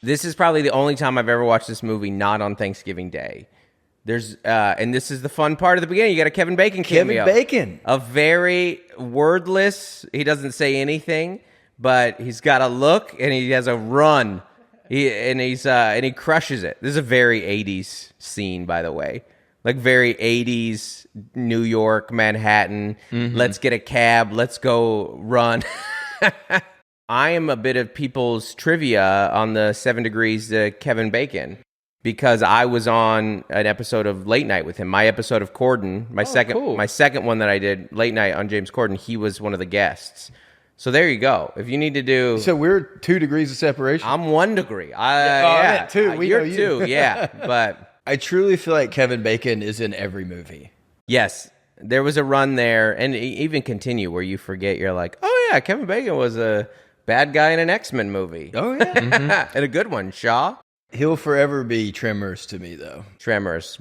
This is probably the only time I've ever watched this movie not on Thanksgiving Day. There's and this is the fun part of the beginning. You got a Kevin Bacon cameo. Kevin Bacon. A very wordless. He doesn't say anything, but he's got a look and he has a run. And he crushes it. This is a very 80s scene, by the way. Like very 80s New York, Manhattan. Mm-hmm. Let's get a cab. Let's go run. I am a bit of people's trivia on the 7 Degrees to Kevin Bacon because I was on an episode of Late Night with him. My episode of Corden, my second one that I did, Late Night on James Corden, he was one of the guests. So there you go. If you need to do... So we're 2 degrees of separation? I'm 1 degree. I meant 2. You're 2, yeah. But I truly feel like Kevin Bacon is in every movie. Yes. There was a run there, and even continue, where you forget, you're like, oh yeah, Kevin Bacon was a bad guy in an X-Men movie. Oh yeah. Mm-hmm. And a good one, Shaw. He'll forever be Tremors to me, though. Tremors.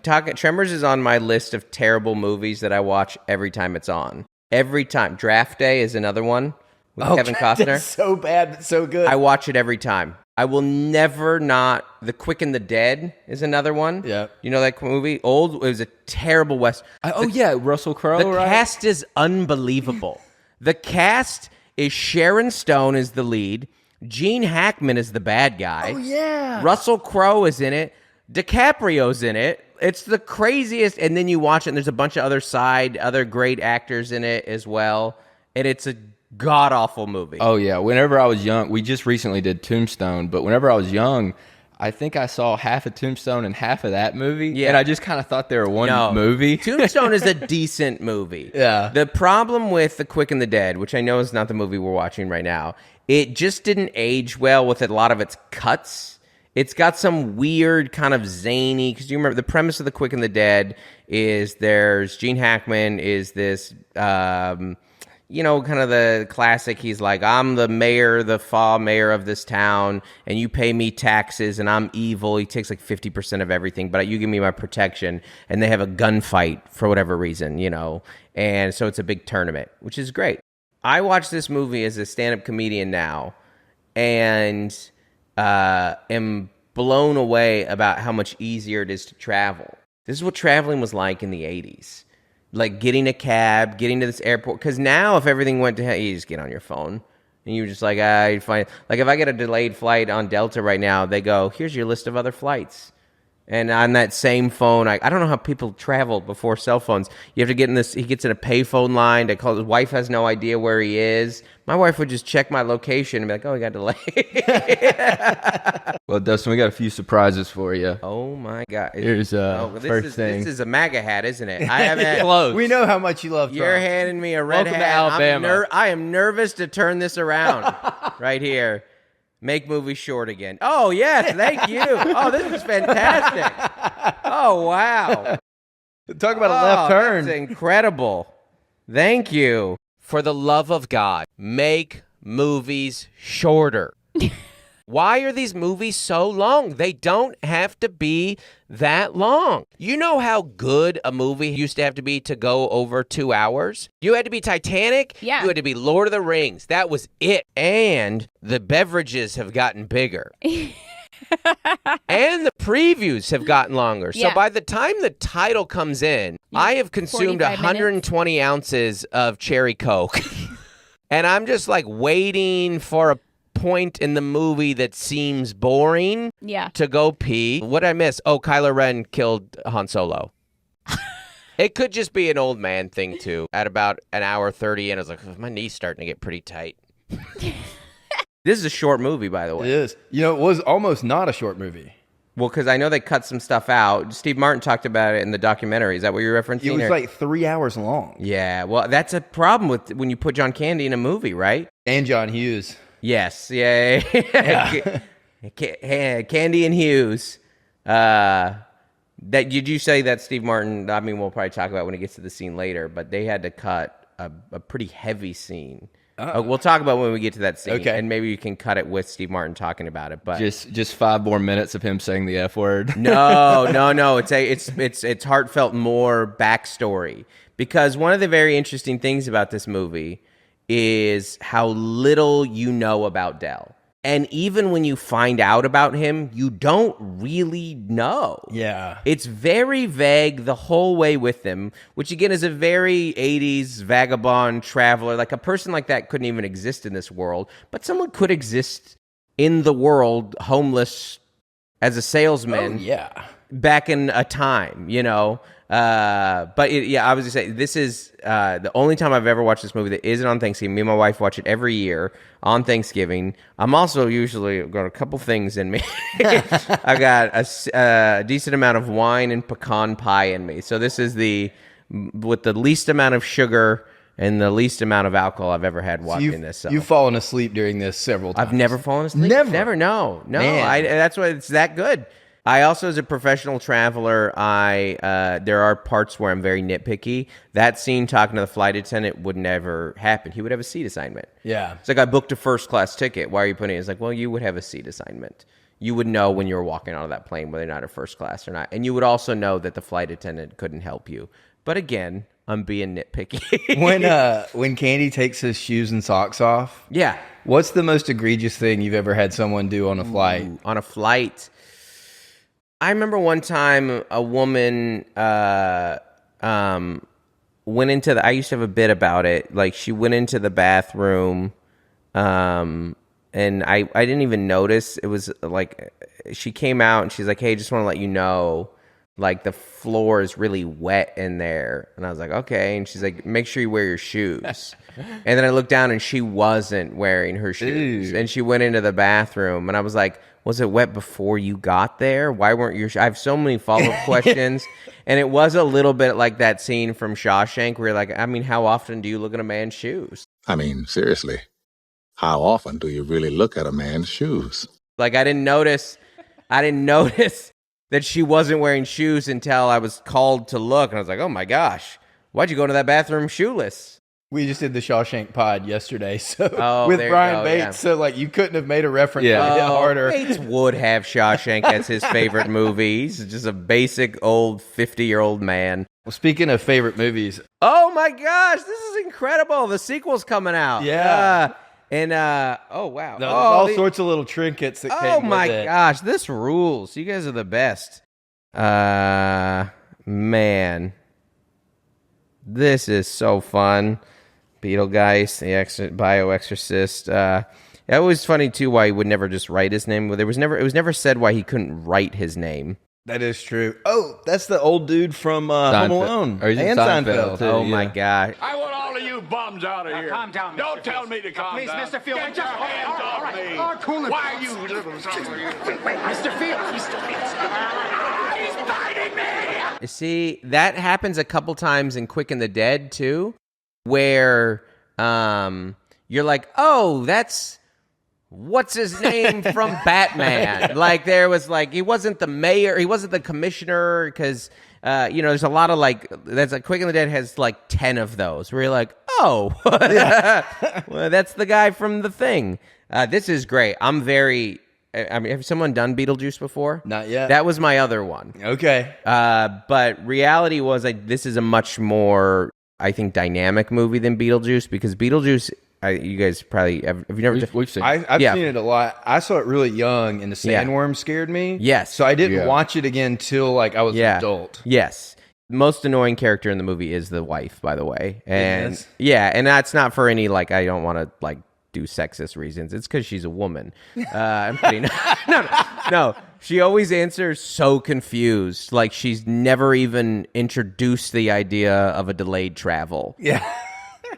Tremors is on my list of terrible movies that I watch every time it's on. Every time. Draft Day is another one with Kevin Costner. That's so bad, but so good. I watch it every time. I will never not. The Quick and the Dead is another one. Yeah. You know that movie? Old. It was a terrible West. Russell Crowe. The cast is unbelievable. The cast is Sharon Stone is the lead. Gene Hackman is the bad guy. Oh, yeah. Russell Crowe is in it. DiCaprio's in it. It's the craziest. And then you watch it, and there's a bunch of other great actors in it as well. And it's a god-awful movie. Oh, yeah. Whenever I was young, we just recently did Tombstone, but whenever I was young, I think I saw half of Tombstone and half of that movie. Yeah. And I just kind of thought they were one movie. Tombstone is a decent movie. Yeah. The problem with The Quick and the Dead, which I know is not the movie we're watching right now, it just didn't age well with a lot of its cuts. It's got some weird kind of zany, because you remember the premise of The Quick and the Dead is there's Gene Hackman is this, kind of the classic, he's like, I'm the mayor of this town, and you pay me taxes, and I'm evil. He takes like 50% of everything, but you give me my protection, and they have a gunfight for whatever reason, and so it's a big tournament, which is great. I watch this movie as a stand-up comedian now, and am blown away about how much easier it is to travel. This is what traveling was like in the 80s. Like getting a cab, getting to this airport. Because now if everything went to hell, you just get on your phone. And you're just like, you find... Like if I get a delayed flight on Delta right now, they go, here's your list of other flights. And on that same phone, I don't know how people traveled before cell phones. You have to get in this, he gets in a payphone line to call, his wife has no idea where he is. My wife would just check my location and be like, oh, he got delayed. Well, Dustin, we got a few surprises for you. Oh my God. Here's first thing. This is a MAGA hat, isn't it? I haven't. Close. We know how much you love Trump. You're handing me a red Welcome hat. to Alabama. I am nervous to turn this around right here. Make movies short again. Oh, yes, thank you. Oh, this is fantastic. Oh, wow. Talk about a left turn. That's incredible. Thank you. For the love of God, make movies shorter. Why are these movies so long? They don't have to be that long. You know how good a movie used to have to be to go over 2 hours? You had to be Titanic. Yeah. You had to be Lord of the Rings. That was it. And the beverages have gotten bigger. And the previews have gotten longer. So Yeah. by the time the title comes in, I have consumed 45 120 ounces of cherry Coke. And I'm just like waiting for a point in the movie that seems boring to go pee. What did I miss? Oh, Kylo Ren killed Han Solo. It could just be an old man thing, too. At about an hour 30 in, I was like, my knee's starting to get pretty tight. This is a short movie, by the way. It is. It was almost not a short movie. Well, because I know they cut some stuff out. Steve Martin talked about it in the documentary. Is that what you're referencing? It was like 3 hours long. Yeah, well, that's a problem with when you put John Candy in a movie, right? And John Hughes. Yes, yeah. Candy and Hughes. Did you say that Steve Martin? I mean, we'll probably talk about when it gets to the scene later, but they had to cut a pretty heavy scene. We'll talk about when we get to that scene, okay. And maybe you can cut it with Steve Martin talking about it. But just 5 more minutes of him saying the F word. No. It's heartfelt, more backstory, because one of the very interesting things about this movie is how little you know about Dell. And even when you find out about him, you don't really know. Yeah. It's very vague the whole way with him, which again is a very 80s vagabond traveler. Like a person like that couldn't even exist in this world, but someone could exist in the world homeless as a salesman. Oh, yeah. Back in a time, you know. But I was just saying, this is the only time I've ever watched this movie that isn't on Thanksgiving. Me and my wife watch it every year on Thanksgiving. I'm also usually got a couple things in me. I got a decent amount of wine and pecan pie in me. So this is with the least amount of sugar and the least amount of alcohol I've ever had watching this. So. You've fallen asleep during this several times. I've never fallen asleep. Never. No. That's why it's that good. I also, as a professional traveler, there are parts where I'm very nitpicky. That scene talking to the flight attendant would never happen. He would have a seat assignment. Yeah. It's like, I booked a first class ticket. Why are you putting it? It's like, well, you would have a seat assignment. You would know when you were walking out of that plane whether or not a first class or not. And you would also know that the flight attendant couldn't help you. But again, I'm being nitpicky. When Candy takes his shoes and socks off. Yeah. What's the most egregious thing you've ever had someone do on a flight? Ooh, on a flight. I remember one time a woman went into I used to have a bit about it. Like, she went into the bathroom, and I didn't even notice. It was like, she came out and she's like, hey, just want to let you know, like, the floor is really wet in there. And I was like, okay. And she's like, make sure you wear your shoes. And then I looked down and she wasn't wearing her shoes. And she went into the bathroom and I was like, was it wet before you got there? Why weren't your I have so many follow-up questions. And it was a little bit like that scene from Shawshank where you're like, I mean, how often do you look at a man's shoes? I mean, seriously, how often do you really look at a man's shoes? Like, I didn't notice that she wasn't wearing shoes until I was called to look. And I was like, oh my gosh, why'd you go into that bathroom shoeless? We just did the Shawshank pod yesterday, so with there you Brian go, Bates. yeah. So like, you couldn't have made a reference a bit harder. Bates would have Shawshank as his favorite movie. He's just a basic old 50-year-old man. Well, speaking of favorite movies, oh my gosh, this is incredible! The sequel's coming out. Yeah. Oh wow, there's all sorts of little trinkets that came with it. Oh my gosh, this rules! You guys are the best. Man, this is so fun. Beetlejuice, the Bioexorcist. It was funny too why he would never just write his name. It was never said why he couldn't write his name. That is true. Oh, that's the old dude from Home Alone. Or and Seinfeld. Oh my gosh. I want all of you bums out of here. Calm down, Don't Mr. tell Fields. me to calm Please, down. Mr. Fields. Get your hands off me. Cool it. Why you little son of a- Mr. Fields. He's biting me. You see, that happens a couple times in Quick and the Dead too, where you're like, oh, that's what's his name from Batman. Like, there was like, he wasn't the mayor, he wasn't the commissioner, because there's a lot of like, that's like Quick and the Dead has like 10 of those where you're like, oh, well, that's the guy from The Thing. This is great. I mean, have someone done Beetlejuice before? Not yet. That was my other one. Okay. But reality was, like, this is a much more, I think, dynamic movie than Beetlejuice, because Beetlejuice, you guys probably have you never? We've seen. I've seen it a lot. I saw it really young, and the sandworm scared me. Yes. So I didn't watch it again till like I was an adult. Yes. Most annoying character in the movie is the wife, by the way, and is? and that's not for any like, I don't want to like do sexist reasons. It's because she's a woman. I'm kidding. No. She always answers so confused, like she's never even introduced the idea of a delayed travel. Yeah.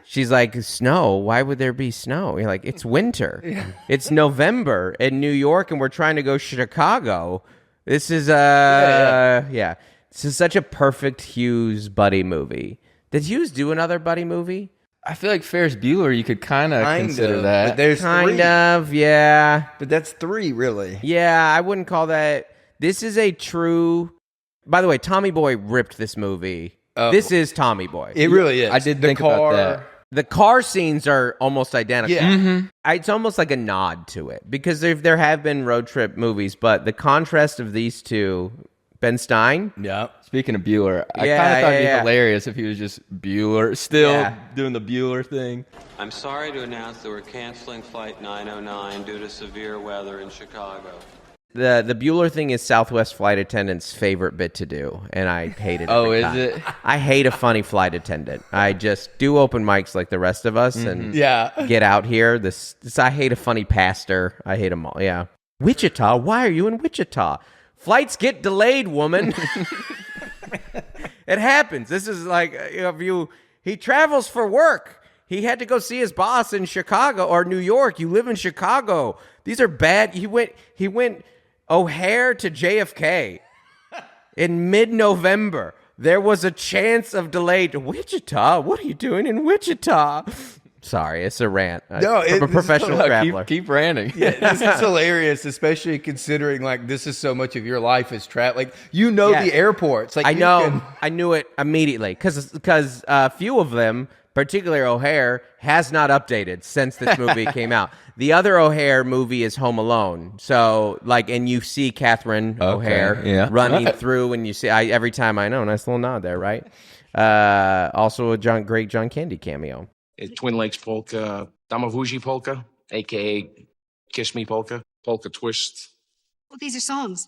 She's like, snow? Why would there be snow? You're like, it's winter. Yeah. It's November in New York, and we're trying to go Chicago. This is This is such a perfect Hughes buddy movie. Did Hughes do another buddy movie? I feel like Ferris Bueller, you could kind of consider that. But there's Kind three. of, yeah. But that's three, really. Yeah, I wouldn't call that. This is a true. By the way, Tommy Boy ripped this movie. This is Tommy Boy. It really is. I did think about that. The car scenes are almost identical. Yeah. Mm-hmm. It's almost like a nod to it, because there have been road trip movies, but the contrast of these two Ben Stein. Yeah. Speaking of Bueller, I Yeah, kind of thought it'd be yeah. hilarious if he was just Bueller, still Yeah. doing the Bueller thing. I'm sorry to announce that we're canceling Flight 909 due to severe weather in Chicago. The Bueller thing is Southwest flight attendant's favorite bit to do, and I hate it. Oh, every is time. it? I hate a funny flight attendant. I just do open mics like the rest of us and get out here. This I hate a funny pastor. I hate them all. Yeah. Wichita? Why are you in Wichita? Flights get delayed, woman. It happens. This is like he travels for work. He had to go see his boss in Chicago or New York. You live in Chicago. These are bad. He went O'Hare to JFK in mid-November. There was a chance of delay to Wichita. What are you doing in Wichita? Sorry, it's a rant. No, I'm a professional traveler. Keep ranting. This is hilarious, especially considering like this is so much of your life is travel. Like the airports. Like I know. I knew it immediately because a few of them, particularly O'Hare, has not updated since this movie came out. The other O'Hare movie is Home Alone. So and you see Catherine O'Hare running through, and you see every time I know, nice little nod there, right? Also a great John Candy cameo. Twin Lakes Polka, Damavuji Polka, a.k.a. Kiss Me Polka, Polka Twist. Well, these are songs.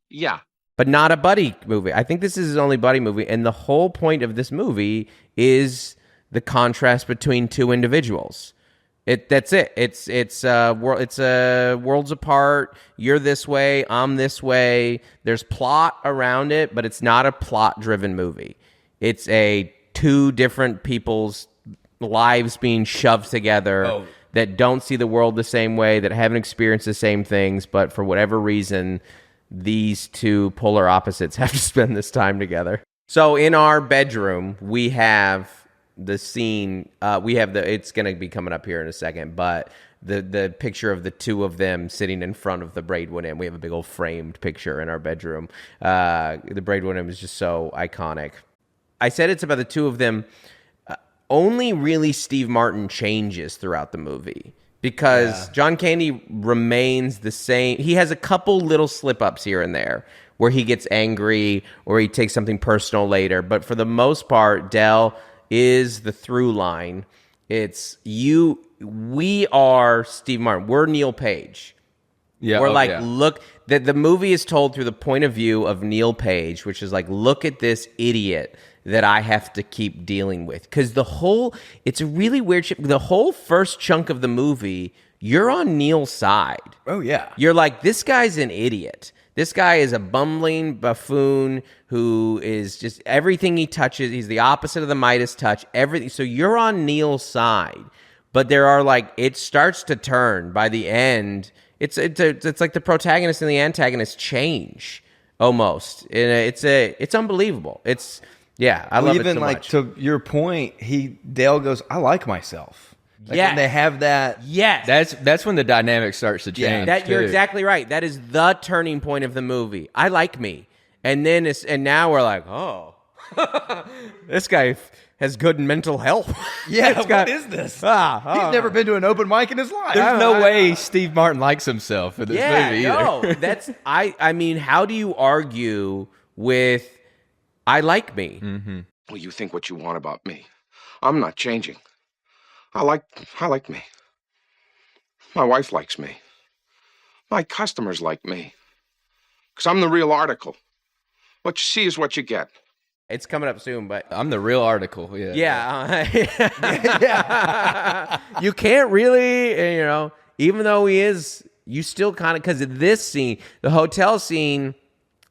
Yeah. But not a buddy movie. I think this is his only buddy movie, and the whole point of this movie is the contrast between two individuals. That's it. It's worlds apart. You're this way, I'm this way. There's plot around it, but it's not a plot-driven movie. It's two different people's lives being shoved together that don't see the world the same way, that haven't experienced the same things, but for whatever reason, these two polar opposites have to spend this time together. So in our bedroom, we have the scene. It's going to be coming up here in a second, but the picture of the two of them sitting in front of the Braidwood Inn. We have a big old framed picture in our bedroom. The Braidwood Inn is just so iconic. I said it's about the two of them. Only really Steve Martin changes throughout the movie because John Candy remains the same. He has a couple little slip-ups here and there where he gets angry or he takes something personal later. But for the most part, Del is the through line. We are Steve Martin. We're Neil Page. Yeah, We're look, the movie is told through the point of view of Neil Page, which is like, look at this idiot that I have to keep dealing with. Because it's a really weird shit. The whole first chunk of the movie, you're on Neil's side. Oh, yeah. You're like, this guy's an idiot. This guy is a bumbling buffoon who is just everything he touches. He's the opposite of the Midas touch. Everything. So you're on Neil's side. But there are it starts to turn by the end. It's like the protagonist and the antagonist change almost. And it's unbelievable. I love it so much. To your point, Dale goes, I like myself. Yeah, they have that. Yes, that's when the dynamic starts to change. You're exactly right. That is the turning point of the movie. I like me, and now we're like, oh, this guy has good mental health. Yeah, what is this? He's never been to an open mic in his life. There's no way Steve Martin likes himself in this movie either. No, that's I mean, how do you argue with I like me? Mm-hmm. Well, you think what you want about me. I'm not changing. I like me. My wife likes me. My customers like me. Because I'm the real article. What you see is what you get. It's coming up soon, but I'm the real article. Yeah. You can't really, even though he is, you still kind of, because of this scene, the hotel scene,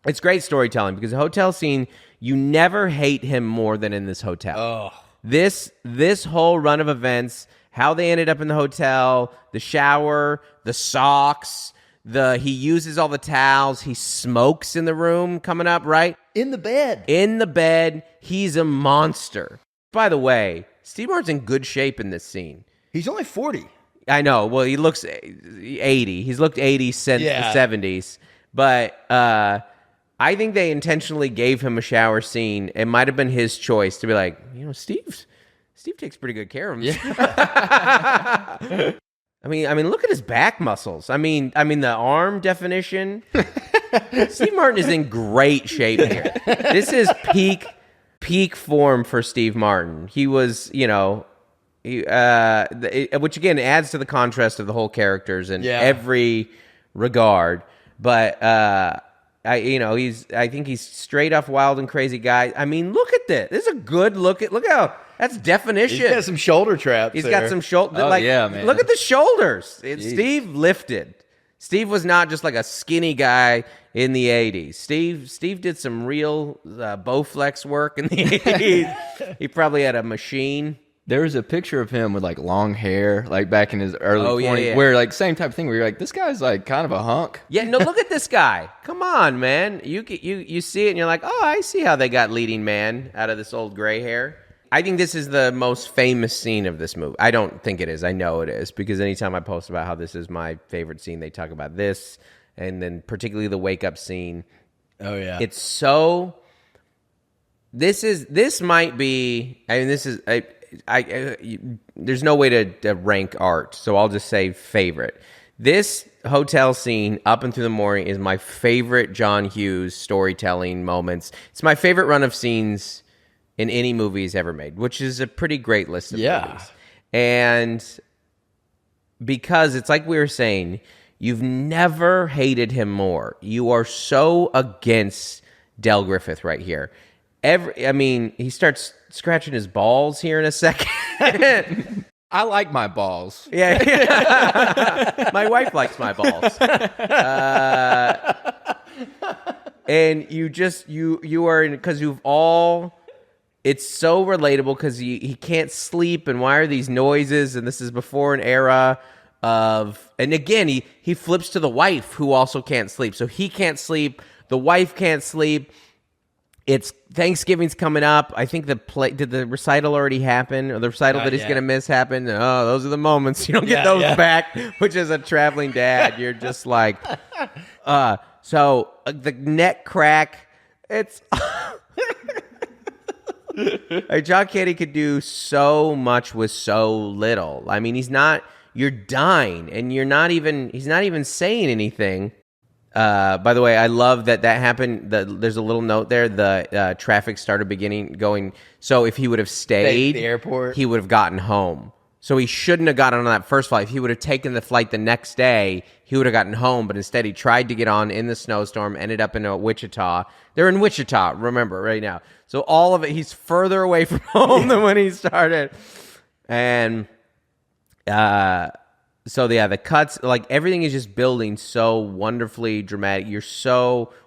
it's great storytelling because the hotel scene, you never hate him more than in this hotel. Oh. This whole run of events, how they ended up in the hotel, the shower, the socks, he uses all the towels, he smokes in the room coming up, right? In the bed. In the bed, he's a monster. By the way, Steve Martin's in good shape in this scene. He's only 40. I know. Well, he looks 80. He's looked 80 since the 70s. But I think they intentionally gave him a shower scene. It might have been his choice to be like, Steve takes pretty good care of him. Yeah. I mean, look at his back muscles. I mean, the arm definition. Steve Martin is in great shape here. This is peak form for Steve Martin. He was, which again adds to the contrast of the whole characters in every regard. But I think he's straight up wild and crazy guy. I mean, look at this. This is a good look at. Look how that's definition. He's got some shoulder traps. He's got some shoulder. Oh, yeah, man. Look at the shoulders. Steve lifted. Steve was not just like a skinny guy in the 80s. Steve did some real Bowflex work in the 80s. He probably had a machine. There was a picture of him with like long hair, like back in his early 20s, where like same type of thing where you're like, this guy's like kind of a hunk. Yeah, no, look at this guy. Come on, man. You see it and you're like, oh, I see how they got leading man out of this old gray hair. I think this is the most famous scene of this movie. I don't think it is. I know it is because anytime I post about how this is my favorite scene, they talk about this, and then particularly the wake up scene. Oh yeah, it's so. This might be. I mean, this is. There's no way to rank art, so I'll just say favorite. This hotel scene up and through the morning is my favorite John Hughes storytelling moments. It's my favorite run of scenes in any movie he's ever made, which is a pretty great list of movies. And because it's like we were saying, you've never hated him more. You are so against Del Griffith right here. He starts scratching his balls here in a second. I like my balls. Yeah. My wife likes my balls. And you are in, because you've all, it's so relatable because he can't sleep, and why are these noises? And this is before an era of, and again, he flips to the wife who also can't sleep. So he can't sleep, the wife can't sleep. It's Thanksgiving's coming up. I think did the recital already happen? Or the recital that he's going to miss happen? Oh, those are the moments. You don't get those back, which is a traveling dad. You're just like, so the neck crack, it's... Like, John Candy could do so much with so little. I mean, you're dying, and he's not even saying anything. By the way, I love that happened. There's a little note there. The traffic started going. So if he would have stayed at the airport, he would have gotten home. So he shouldn't have gotten on that first flight. If he would have taken the flight the next day, he would have gotten home. But instead, he tried to get on in the snowstorm, ended up in Wichita. They're in Wichita, remember, right now. So all of it, he's further away from home than when he started. And so yeah, the cuts, like everything is just building so wonderfully dramatic.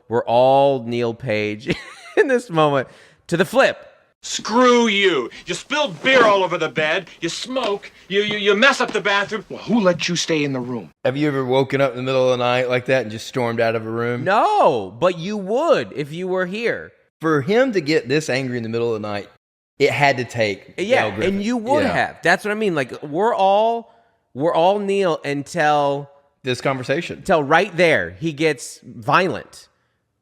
We're all Neil Page in this moment to the flip. Screw you. You spilled beer all over the bed. You smoke. You mess up the bathroom. Well, who let you stay in the room? Have you ever woken up in the middle of the night like that and just stormed out of a room? No, but you would if you were here. For him to get this angry in the middle of the night, it had to take Del Griffith. And you would have. That's what I mean. Like we're all Neil until this conversation. Until right there, he gets violent.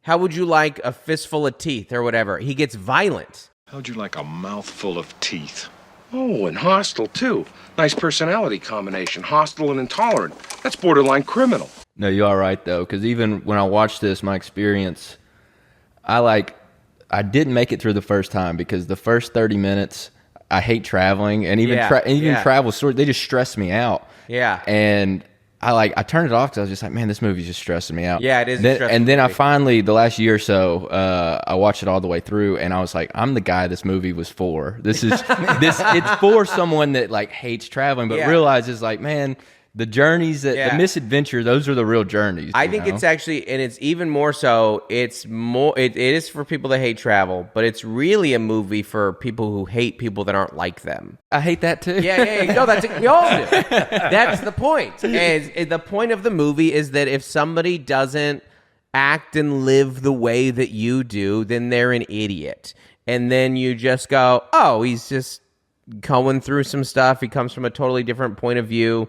How would you like a fistful of teeth or whatever? He gets violent. How'd you like a mouthful of teeth? Oh, and hostile, too. Nice personality combination. Hostile and intolerant. That's borderline criminal. No, you're all right, though, because even when I watched this, my experience, I didn't make it through the first time because the first 30 minutes, I hate traveling, and even travel stories, they just stress me out. Yeah. And I turned it off because I was just like, man, this movie's just stressing me out. Yeah, it is. And then I finally, the last year or so, I watched it all the way through, and I was like, I'm the guy this movie was for. This is it's for someone that like hates traveling, but realizes like, man, the journeys, the misadventures, those are the real journeys. I think it's actually, and it's even more so, it is for people that hate travel, but it's really a movie for people who hate people that aren't like them. I hate that too. Yeah. No, we all do. That's the point. And the point of the movie is that if somebody doesn't act and live the way that you do, then they're an idiot. And then you just go, oh, he's just going through some stuff. He comes from a totally different point of view.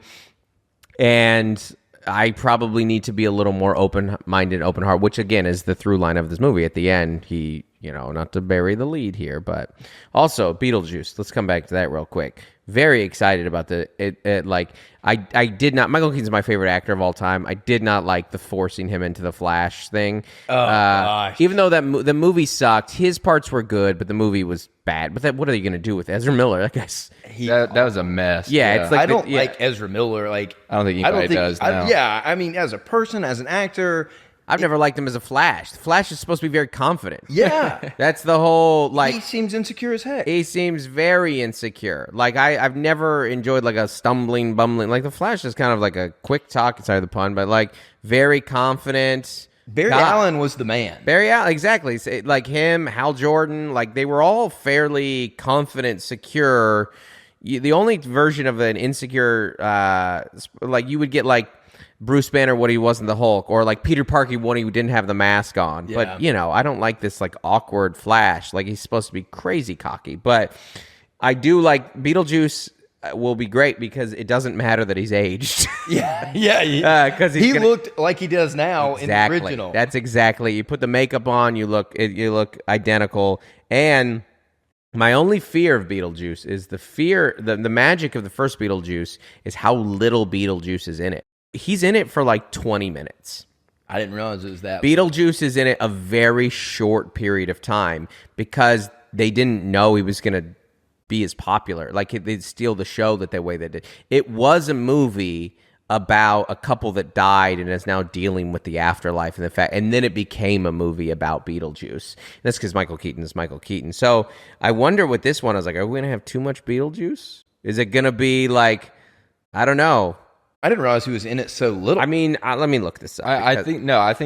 And I probably need to be a little more open-minded, open heart, which again is the through line of this movie. At the end, he, not to bury the lead here, but also Beetlejuice. Let's come back to that real quick. very excited about like I did not. Michael Keaton's my favorite actor of all time. I did not like the forcing him into the Flash thing. Oh gosh. Even though the movie sucked, his parts were good, but the movie was bad. But what are they going to do with Ezra Miller? That guy's that was a mess. Yeah, it's like I don't like Ezra Miller. Like I don't think anybody does. No. Yeah, I mean, as a person, as an actor. I've never liked him as a Flash. The Flash is supposed to be very confident. Yeah. That's the whole, like... He seems insecure as heck. He seems very insecure. Like, I've never enjoyed, like, a stumbling, bumbling... Like, the Flash is kind of like a quick talk, sorry the pun, but, like, very confident. Barry Allen was the man. Barry Allen, exactly. Like, him, Hal Jordan, like, they were all fairly confident, secure. The only version of an insecure... like, you would get, like... Bruce Banner when he wasn't the Hulk, or like Peter Parker when he didn't have the mask on. Yeah. But, you know, I don't like this like awkward Flash. Like he's supposed to be crazy cocky. But I do like Beetlejuice will be great because it doesn't matter that he's aged. Yeah. Because he looked like he does now in the original. That's exactly. You put the makeup on, you look identical. And my only fear of Beetlejuice is the magic of the first Beetlejuice is how little Beetlejuice is in it. He's in it for like 20 minutes. I didn't realize it was that. Beetlejuice is in it a very short period of time because they didn't know he was going to be as popular. Like they'd steal the show the way they did. It was a movie about a couple that died and is now dealing with the afterlife and then it became a movie about Beetlejuice. That's because Michael Keaton is Michael Keaton. So I wonder with this one, I was like, are we going to have too much Beetlejuice? Is it going to be like, I don't know. I didn't realize he was in it so little. I mean, let me look this up. I think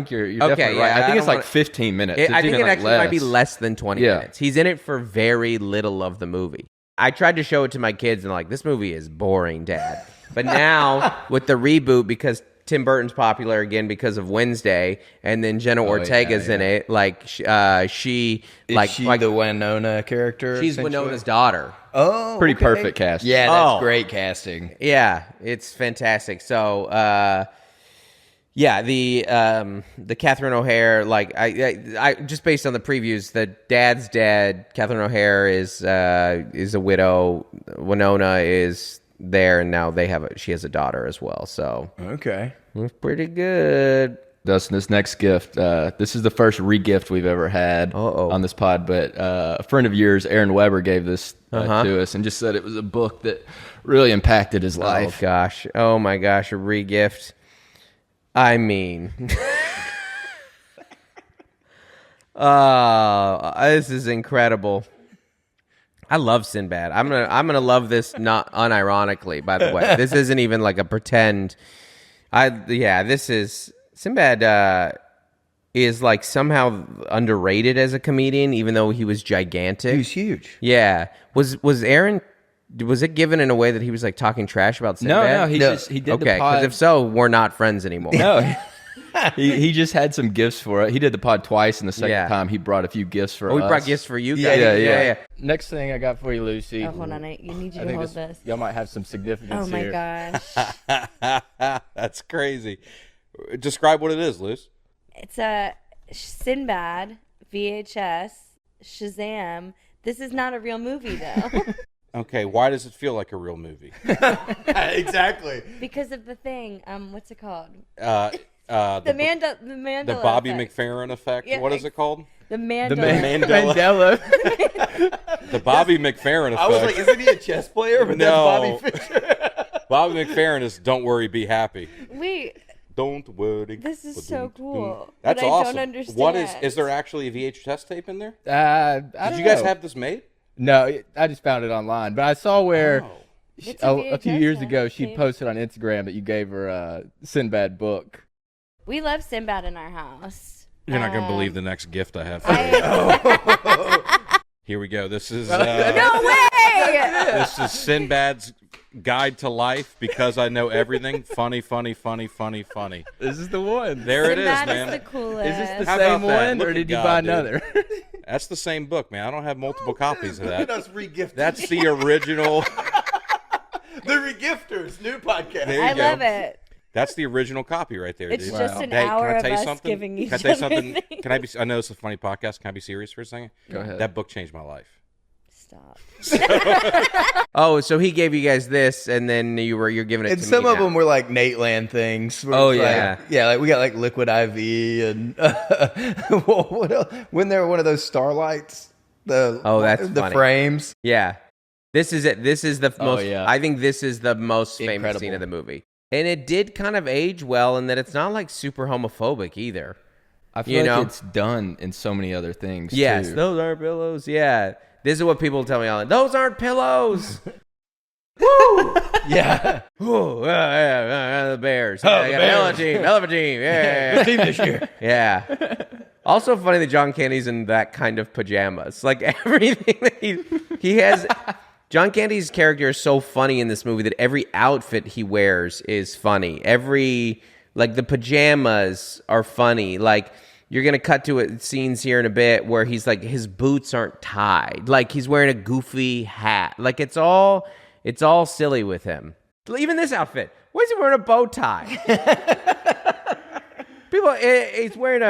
you're definitely right. I think it's like 15 minutes. I think it actually less. might be less than 20 minutes. He's in it for very little of the movie. I tried to show it to my kids and like, this movie is boring, Dad. But now with the reboot, because Tim Burton's popular again because of Wednesday, and then Jenna Ortega's in it. Like she the Winona character? She's Winona's daughter. Oh, pretty perfect casting. Yeah, that's great casting. Yeah, it's fantastic. So, the Catherine O'Hare, like I just based on the previews, the dad's dead. Catherine O'Hare is a widow. Winona is there, and now she has a daughter as well. So okay, it's pretty good. Dustin, this next gift, this is the first re-gift we've ever had on this pod, but a friend of yours, Aaron Weber, gave this to us and just said it was a book that really impacted his life. Oh my gosh, a re-gift. I mean, this is incredible. I love Sinbad. I'm gonna love this not unironically. By the way, this isn't even like a pretend. This is Sinbad. Is like somehow underrated as a comedian, even though he was gigantic. He was huge. Yeah. Was Aaron? Was it given in a way that he was like talking trash about Sinbad? No. He did the pod. Because if so, we're not friends anymore. No. he just had some gifts for it. He did the pod twice, and the second time he brought a few gifts for us. We brought gifts for you guys. Yeah. Next thing I got for you, Lucy. Oh, hold on. I need you to hold this. Y'all might have some significance here. Oh, my gosh. That's crazy. Describe what it is, Luce. It's a Sinbad VHS Shazam. This is not a real movie, though. Okay, why does it feel like a real movie? Exactly. Because of the thing. What's it called? The Mandela. The Bobby effect. McFerrin effect. Yeah, what is it called? The Mandela. The Bobby McFerrin effect. I was like, isn't he a chess player? But no. That's Bobby Fischer. Bobby McFerrin is "Don't worry, be happy." Wait. Don't worry. This is so cool. That's but awesome. I don't understand. What is there actually a VHS tape in there? Did you guys have this made? No, I just found it online. But I saw where a few years ago she tape. posted on Instagram that you gave her a Sinbad book. We love Sinbad in our house. You're not going to believe the next gift I have for you. Here we go. This is no way. This is Sinbad's Guide to Life because I know everything. Funny. This is the one. There it is, Sinbad man. is the coolest. Is this the How same about that? one, Look or at did you God, buy dude. another? That's the same book, man. I don't have multiple copies of that. Us re-gifting. That's the original. The Regifters, new podcast. There you I go. love it. That's the original copy right there, It's dude. just an Hey, hour can I of tell you us something? giving each Can I tell you other something? things. Can I be? I know it's a funny podcast. Can I be serious for a second? Go ahead. That book changed my life. Stop. Oh, so he gave you guys this, and then you're giving it And to me. some of now. them were like Nateland things. where Oh, it's yeah. like, yeah. Like we got like Liquid IV and what else? When they were one of those starlights. That's the funny. frames. Yeah. This is it. This is the most. yeah. I think this is the most famous Incredible. scene of the movie, and it did kind of age well in that it's not like super homophobic either. I feel like it's done in so many other things. Yes, too. those aren't pillows. Yeah, this is what people tell me all the time. Those aren't pillows. Woo! Yeah. Ooh, the Bears. Oh, Yeah, the I got Bears. hell of a team. Yeah. Good team this year. Yeah. Also funny that John Candy's in that kind of pajamas. Like everything that he has. John Candy's character is so funny in this movie that every outfit he wears is funny. Like the pajamas are funny. Like you're gonna cut to scenes here in a bit where he's like his boots aren't tied. Like he's wearing a goofy hat. Like it's all silly with him. Even this outfit. Why is he wearing a bow tie? He's wearing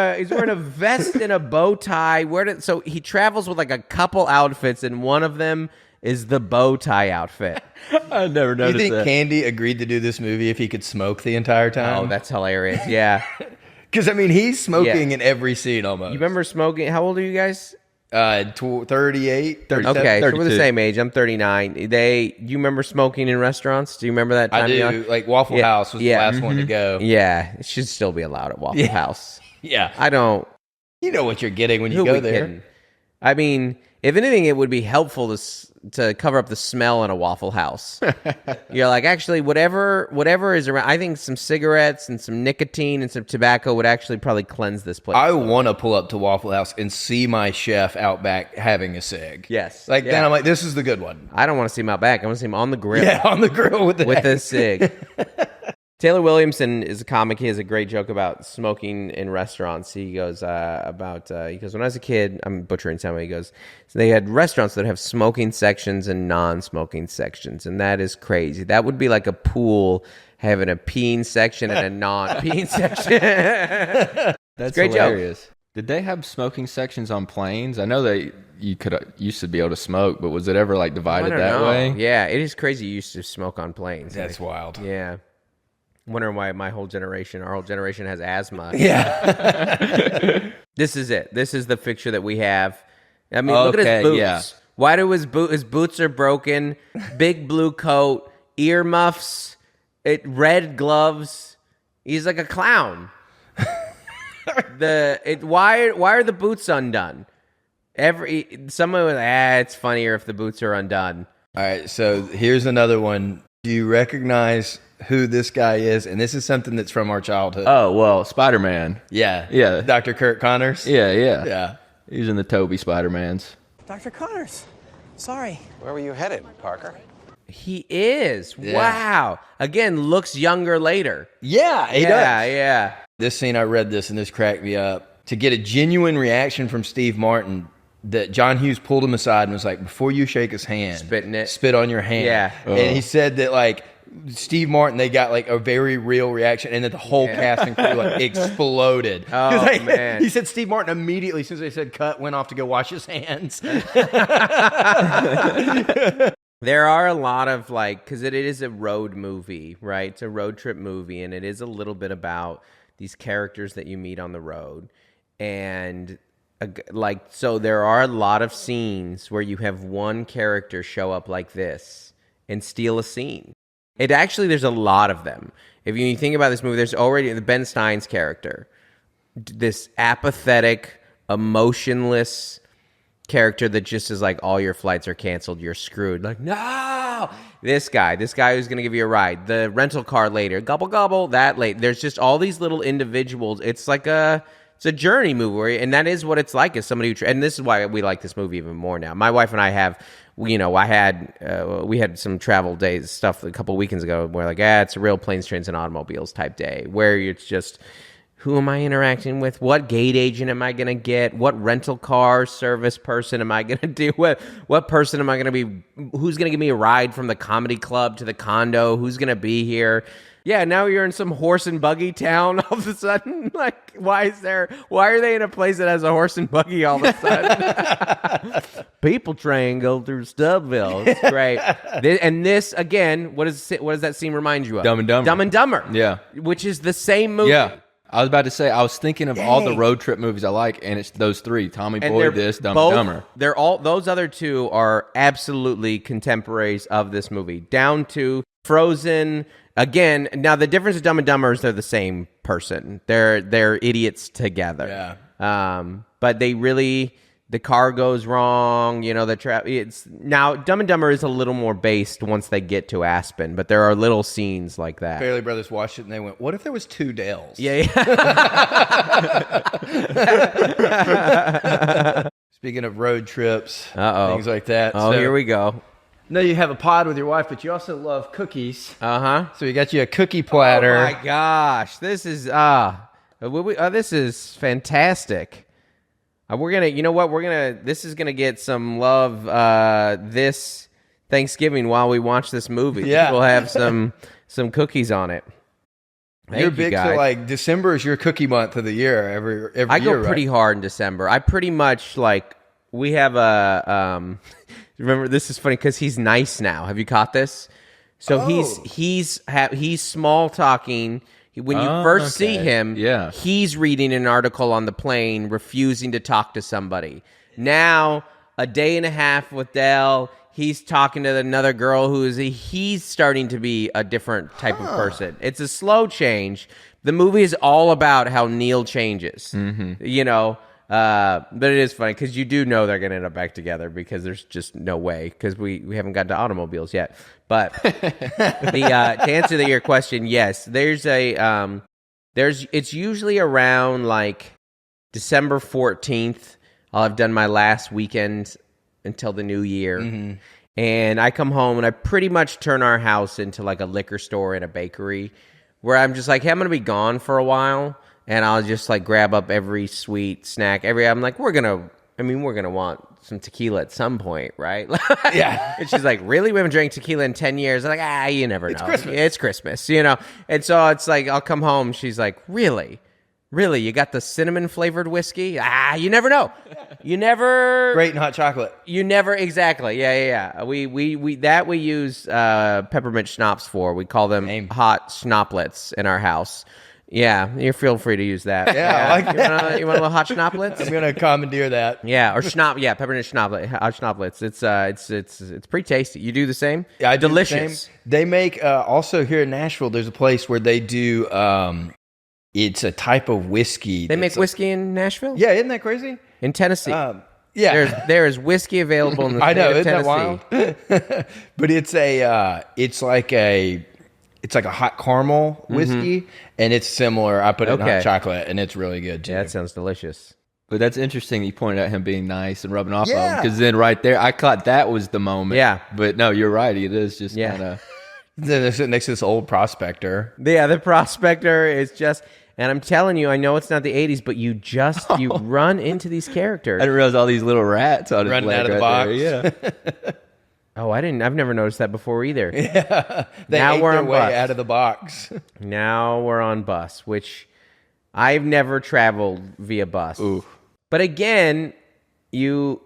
a vest and a bow tie. So he travels with like a couple outfits, and one of them is the bow tie outfit. I never You noticed think that. Candy agreed to do this movie if he could smoke the entire time? Oh, that's hilarious. Yeah. Because I mean, he's smoking in every scene almost. You remember smoking? How old are you guys? 38, 37. Okay, so we're the 32. same age. I'm 39. You remember smoking in restaurants? Do you remember that time? I do. Like Waffle House was the last one to go. Yeah, it should still be allowed at Waffle House. Yeah. I don't. You know what you're getting when you Who go we there. kidding? I mean, if anything, it would be helpful to cover up the smell in a Waffle House. You're like, actually, whatever is around. I think some cigarettes and some nicotine and some tobacco would actually probably cleanse this place. I want to pull up to Waffle House and see my chef out back having a cig. Yes. Like, Yeah. then I'm like, this is the good one. I don't want to see him out back. I want to see him on the grill. Yeah, on the grill with the with a cig. Taylor Williamson is a comic. He has a great joke about smoking in restaurants. He goes when I was a kid, I'm butchering some. He goes, so they had restaurants that have smoking sections and non-smoking sections, and that is crazy. That would be like a pool having a peeing section and a non-peeing section. That's great joke. hilarious. Did they have smoking sections on planes? I know that you used to be able to smoke, but was it ever like I divided don't that know. way? Yeah, it is crazy. You used to smoke on planes. That's wild. Yeah. Wondering why our whole generation has asthma. Yeah. This is it. This is the picture that we have. I mean, look at his boots. yeah. Why do his boots are broken? Big blue coat, earmuffs, red gloves. He's like a clown. Why are the boots undone? Someone was it's funnier if the boots are undone. All right, so here's another one. Do you recognize who this guy is? And this is something that's from our childhood. Oh, well, Spider-Man. Yeah. Yeah. Dr. Kurt Connors. Yeah. Yeah. He's in the Toby Spider-Mans. Dr. Connors, sorry. Where were you headed, Parker? He is. Yeah. Wow. Again, looks younger later. Yeah, he does. Yeah. This scene, I read this and this cracked me up. To get a genuine reaction from Steve Martin, that John Hughes pulled him aside and was like, before you shake his hand, Spit in it. spit on your hand. Yeah. And he said that, like, Steve Martin, they got like a very real reaction, and that the whole cast and crew like exploded. Oh, 'Cause, like, man. He said Steve Martin immediately, as soon as they said cut, went off to go wash his hands. There are a lot of because it is a road movie, right? It's a road trip movie, and it is a little bit about these characters that you meet on the road. And so there are a lot of scenes where you have one character show up like this and steal a scene. There's a lot of them. If you think about this movie, there's already the Ben Stein's character, this apathetic, emotionless character that just is like, all your flights are canceled, you're screwed. Like, no! This guy who's going to give you a ride. The rental car later, gobble, gobble, that late. There's just all these little individuals. It's like it's a journey movie, and that is what it's like as somebody who, and this is why we like this movie even more now. My wife and I have, we had some travel days stuff a couple weekends ago where it's a real planes, trains, and automobiles type day where it's just, who am I interacting with? What gate agent am I going to get? What rental car service person am I going to do? What person am I going to be? Who's going to give me a ride from the comedy club to the condo? Who's going to be here? Yeah, now you're in some horse and buggy town all of a sudden. Like, why are they in a place that has a horse and buggy all of a sudden? People train go through Stubbville. It's great. And this, again, what does that scene remind you of? Dumb and Dumber. Dumb and Dumber. Yeah. Which is the same movie. Yeah. I was about to say, I was thinking of all the road trip movies I like, and it's those three: Tommy Boy, this, Dumb and Dumber. They're all, those other two are absolutely contemporaries of this movie, down to Frozen. Again, now the difference with Dumb and Dumber is they're the same person. They're idiots together. Yeah. But they really, the car goes wrong. You know, it's now Dumb and Dumber is a little more based once they get to Aspen, but there are little scenes like that. Fairley Brothers watched it and they went, "What if there was two Dales?" Yeah. Speaking of road trips, Uh-oh. things like that. Oh, here we go. No, you have a pod with your wife, but you also love cookies. Uh-huh. So we got you a cookie platter. Oh my gosh, this is this is fantastic. We're gonna, you know what? This is gonna get some love this Thanksgiving while we watch this movie. Yeah. We'll have some cookies on it. You're big, so like December is your cookie month of the year. Every I year, go pretty hard in December. I pretty much like, we have a remember, this is funny because he's nice now. Have you caught this? So he's small talking. When you first see him, he's reading an article on the plane, refusing to talk to somebody. Now, a day and a half with Dell, he's talking to another girl he's starting to be a different type of person. It's a slow change. The movie is all about how Neil changes. Mm-hmm. You know. But it is funny because you do know they're going to end up back together because there's just no way, because we haven't gotten to automobiles yet. But to answer your question, yes, it's usually around like December 14th. I'll have done my last weekend until the new year. Mm-hmm. And I come home and I pretty much turn our house into like a liquor store and a bakery, where I'm just like, hey, I'm going to be gone for a while. And I'll just like grab up every sweet snack. I'm like, we're gonna want some tequila at some point, right? Yeah. And she's like, really? We haven't drank tequila in 10 years. I'm like, you never know. Christmas. It's Christmas, you know? And so it's like, I'll come home. She's like, really? Really? You got the cinnamon flavored whiskey? You never know. You never. Great and hot chocolate. You never, exactly. Yeah. We use peppermint schnapps for. We call them hot schnaplets in our house. Yeah, you feel free to use that. Yeah, I like that. You want a little hot schnaplets? I'm gonna commandeer that. Yeah, or peppermint schnapplet, hot schnaplets. It's pretty tasty. You do the same? Yeah, I do delicious. the same. They make also here in Nashville. There's a place where they do. It's a type of whiskey. They make whiskey in Nashville? Yeah, isn't that crazy? In Tennessee. Yeah, there is whiskey available in the state of Tennessee. That wild? But it's like a hot caramel whiskey, and it's similar. I put it in hot chocolate, and it's really good too. Yeah, that sounds delicious. But that's interesting. You pointed out him being nice and rubbing off on him, because then right there, I thought that was the moment. Yeah. But no, you're right. It is just kind of. Then they're sitting next to this old prospector. Yeah, the prospector is just. And I'm telling you, I know it's not the 80s, but you run into these characters. I didn't realize all these little rats on his running leg out of the right box. there. Yeah. Oh, I've never noticed that before either. Yeah, they now ate we're their on way bus. out of the box. Now we're on bus, which I've never traveled via bus. Ooh. But again, you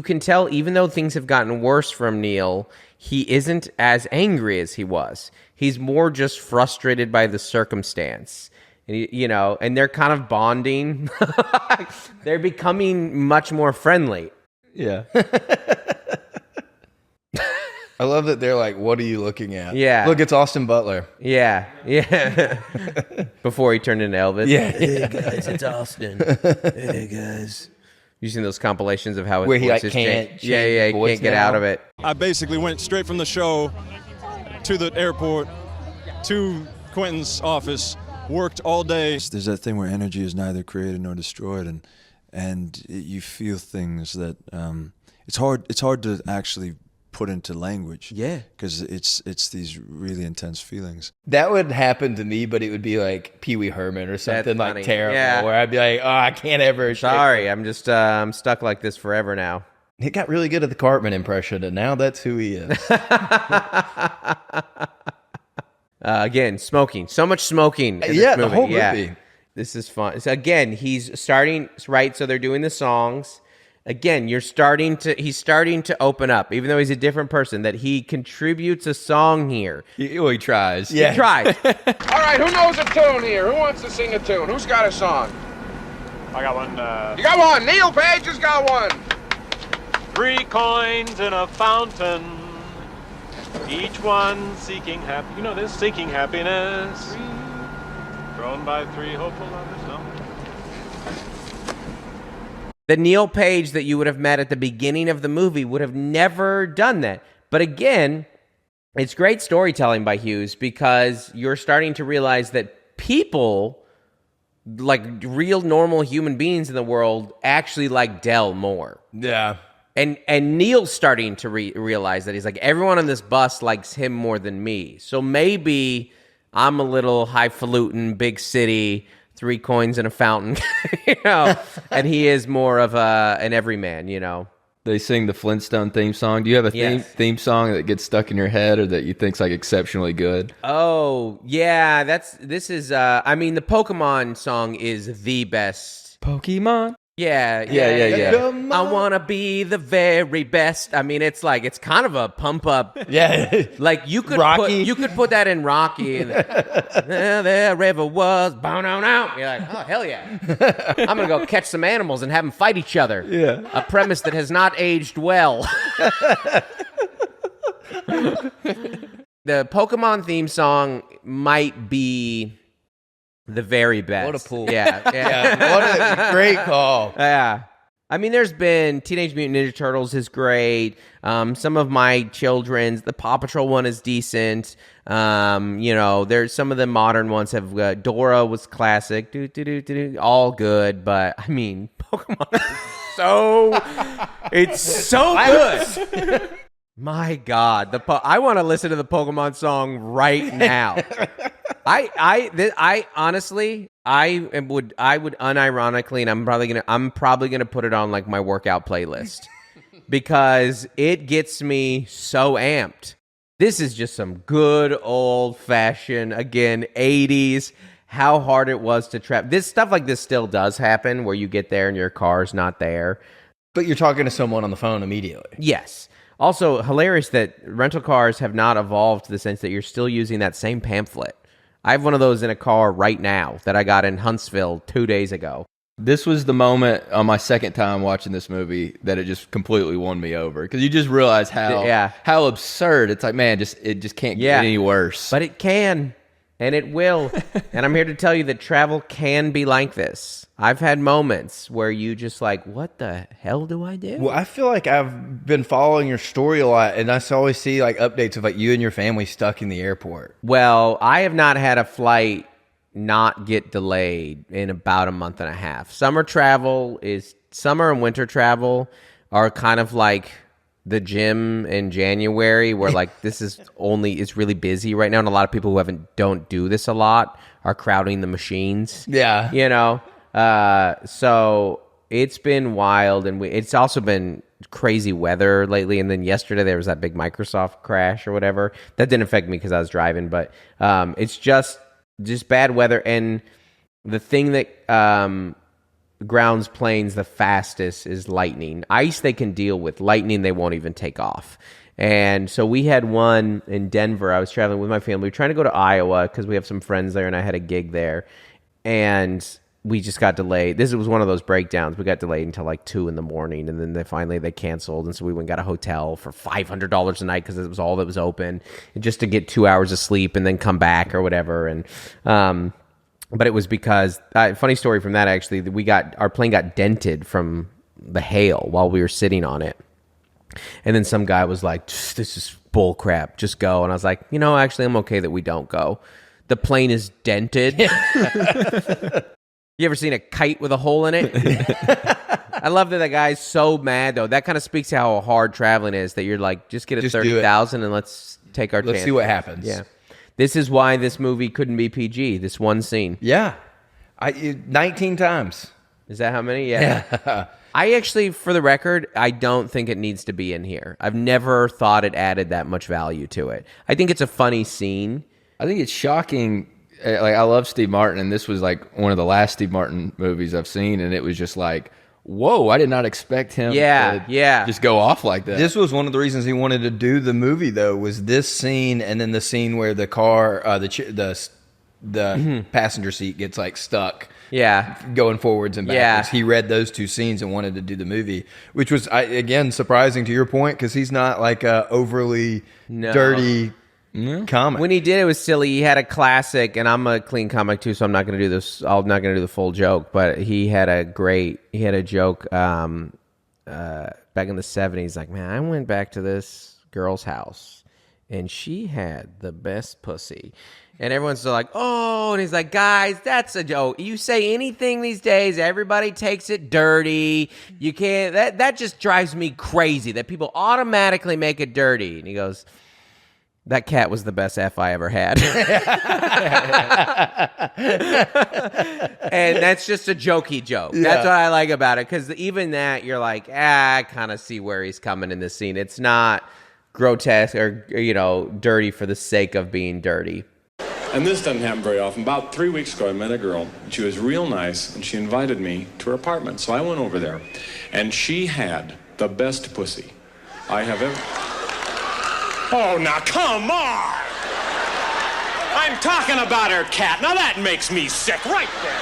can tell, even though things have gotten worse from Neil, he isn't as angry as he was. He's more just frustrated by the circumstance. And and they're kind of bonding. They're becoming much more friendly. Yeah. I love that they're like, what are you looking at? Yeah. Look, it's Austin Butler. Yeah. Before he turned into Elvis. Yeah. Hey, guys, it's Austin. Hey, guys. You seen those compilations of how his where he voice like has can't changed? Yeah, he can't get out of it. I basically went straight from the show to the airport to Quentin's office, worked all day. There's that thing where energy is neither created nor destroyed, and you feel things that it's hard to actually put into language. Yeah, because it's these really intense feelings. That would happen to me, but it would be like Pee Wee Herman or something like terrible, where I'd be like, oh, I can't ever. Sorry, I'm just I'm stuck like this forever now. He got really good at the Cartman impression, and now that's who he is. Again, smoking. So much smoking in Yeah, this movie. the whole movie. This is fun. So again, he's starting, right, so they're doing the songs. Again, he's starting to open up, even though he's a different person, that he contributes a song here. He tries. Yeah. He tries. All right, who knows a tune here? Who wants to sing a tune? Who's got a song? I got one. You got one. Neil Page has got one. 3 coins in a fountain, each one seeking seeking happiness, thrown by 3 hopeful lovers. No. The Neil Page that you would have met at the beginning of the movie would have never done that. But again, it's great storytelling by Hughes because you're starting to realize that people, like real normal human beings in the world, actually like Del more. Yeah. And Neil's starting to realize that. He's like, everyone on this bus likes him more than me. So maybe I'm a little highfalutin, big city, 3 coins in a fountain, and he is more of an everyman, They sing the Flintstone theme song. Do you have a theme song that gets stuck in your head or that you think's like exceptionally good? Oh, yeah, the Pokemon song is the best. Pokemon? Yeah. I want to be the very best. I mean, it's kind of a pump up. Yeah. Like you could put that in Rocky. There ever was. You're like, oh, hell yeah. I'm going to go catch some animals and have them fight each other. Yeah. A premise that has not aged well. The Pokemon theme song might be the very best. What a pull. Yeah. What a great call. Yeah. I mean, there's been Teenage Mutant Ninja Turtles is great. Some of my children's, the Paw Patrol one is decent. There's some of the modern ones have, Dora was classic. All good. But, I mean, Pokemon is it's so good. My God. I want to listen to the Pokemon song right now. I honestly, I would unironically, and I'm probably gonna put it on like my workout playlist because it gets me so amped. This is just some good old fashioned, again, 80s. How hard it was to trap. This stuff like this still does happen where you get there and your car's not there. But you're talking to someone on the phone immediately. Yes. Also, hilarious that rental cars have not evolved to the sense that you're still using that same pamphlet. I have one of those in a car right now that I got in Huntsville 2 days ago. This was the moment on my second time watching this movie that it just completely won me over because you just realize how absurd it's like. Man, it just can't get any worse. But it can, and it will. And I'm here to tell you that travel can be like this. I've had moments where you just like, what the hell do I do? Well, I feel like I've been following your story a lot, and I always see like updates of like you and your family stuck in the airport. Well, I have not had a flight not get delayed in about a month and a half. Summer and winter travel are kind of like the gym in January where like it's really busy right now, and a lot of people who don't do this a lot are crowding the machines. Yeah. So it's been wild, and it's also been crazy weather lately. And then yesterday there was that big Microsoft crash or whatever. That didn't affect me because I was driving, but it's just bad weather. And the thing that grounds planes the fastest is lightning. Ice they can deal with. Lightning they won't even take off. And so we had one in Denver. I was traveling with my family. We were trying to go to Iowa because we have some friends there, and I had a gig there. And we just got delayed. This was one of those breakdowns. We got delayed until like 2 a.m, and then they canceled. And so we went and got a hotel for $500 a night because it was all that was open, and just to get 2 hours of sleep and then come back or whatever. And but it was because funny story from that actually. Our plane got dented from the hail while we were sitting on it, and then some guy was like, "This is bull crap. Just go." And I was like, actually, I'm okay that we don't go. The plane is dented. You ever seen a kite with a hole in it? I love that guy's so mad, though. That kind of speaks to how hard traveling is, that you're like, just get a 30,000 and let's take our chance. Let's see what happens. Yeah. This is why this movie couldn't be PG, this one scene. Yeah. 19 times. Is that how many? Yeah. I actually, for the record, I don't think it needs to be in here. I've never thought it added that much value to it. I think it's a funny scene. I think it's shocking. Like, I love Steve Martin, and this was like one of the last Steve Martin movies I've seen, and it was just like, whoa, I did not expect him to just go off like that. This was one of the reasons he wanted to do the movie, though, was this scene and then the scene where the car, the passenger seat gets like stuck. Yeah. Going forwards and backwards. Yeah. He read those two scenes and wanted to do the movie, which was, again, surprising to your point, because he's not like a overly dirty comic. When he did, it was silly. He had a classic, and I'm a clean comic too, so I'm not going to do this. I'm not going to do the full joke, but he had a joke back in the 70s. Like, man, I went back to this girl's house, and she had the best pussy. And everyone's like, oh, and he's like, guys, that's a joke. You say anything these days, everybody takes it dirty. You can't, that just drives me crazy that people automatically make it dirty. And he goes, that cat was the best F I ever had. And that's just a jokey joke. Yeah. That's what I like about it. Because even that, you're like, I kind of see where he's coming in this scene. It's not grotesque or, dirty for the sake of being dirty. And this doesn't happen very often. About 3 weeks ago, I met a girl, and she was real nice, and she invited me to her apartment. So I went over there, and she had the best pussy I have ever... Oh, now come on! I'm talking about her cat. Now that makes me sick right there.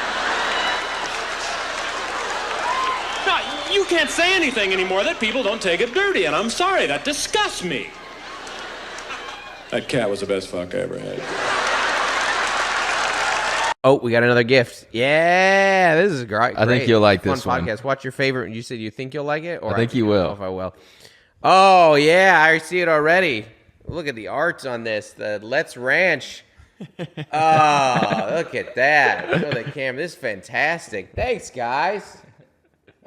Now, you can't say anything anymore that people don't take it dirty, and I'm sorry, that disgusts me. That cat was the best fuck I ever had. Oh, we got another gift. Yeah, this is great. I think you'll like this one. Podcast. Podcast. What's your favorite? You said you think you'll like it? Or I think you will. I don't know if I will. Oh, yeah, I see it already. Look at the art on this. The Let's Ranch. Oh, look at that. Show the camera. This is fantastic. Thanks, guys.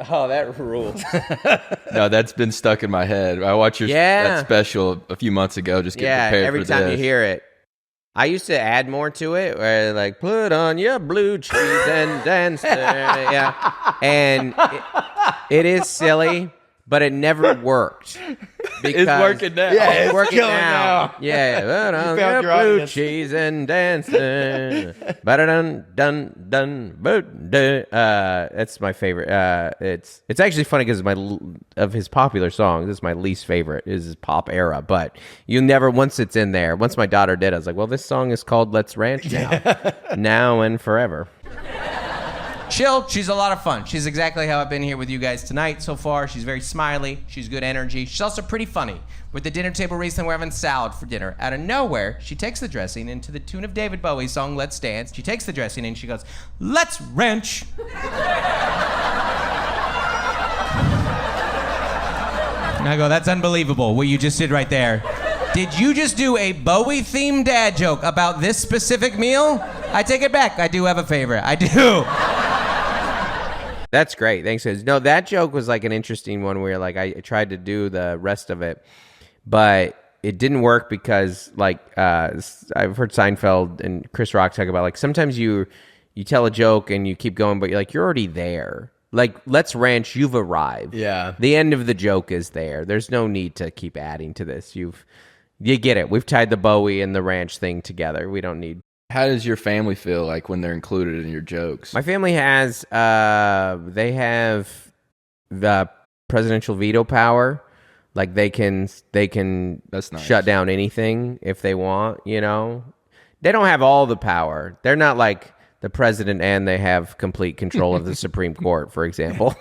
Oh, that rules. No, that's been stuck in my head. I watched that special a few months ago. Just get prepared every for time this. You hear it. I used to add more to it, where like, put on your blue cheese and dance. Yeah. And it is silly, but it never worked. It's working now. Yeah, it's working now. Yeah. Put on your blue audience. cheese and dance. Ba-da-dun, dun, dun, ba-da. That's my favorite. It's actually funny because of his popular songs, this is my least favorite, is his pop era. But you never, once it's in there, once my daughter did, I was like, well, this song is called Let's Ranch now. Now and forever. Chill, she's a lot of fun. She's exactly how I've been here with you guys tonight so far. She's very smiley. She's good energy. She's also pretty funny. With the dinner table recently, we're having salad for dinner. Out of nowhere, she takes the dressing, and to the tune of David Bowie's song, Let's Dance, she takes the dressing and she goes, let's wrench. And I go, that's unbelievable, what you just did right there. Did you just do a Bowie-themed dad joke about this specific meal? I take it back. I do have a favorite. I do. That's great. Thanks, guys. No, that joke was like an interesting one where like I tried to do the rest of it, but it didn't work because like I've heard Seinfeld and Chris Rock talk about like sometimes you tell a joke and you keep going, but you're already there. Like, Let's Ranch, you've arrived. Yeah. The end of the joke is there. There's no need to keep adding to this. You get it. We've tied the Bowie and the ranch thing together. We don't need. How does your family feel like when they're included in your jokes? My family has, they have the presidential veto power. Like they can That's nice. shut down anything if they want, They don't have all the power. They're not like the president and they have complete control of the Supreme Court, for example.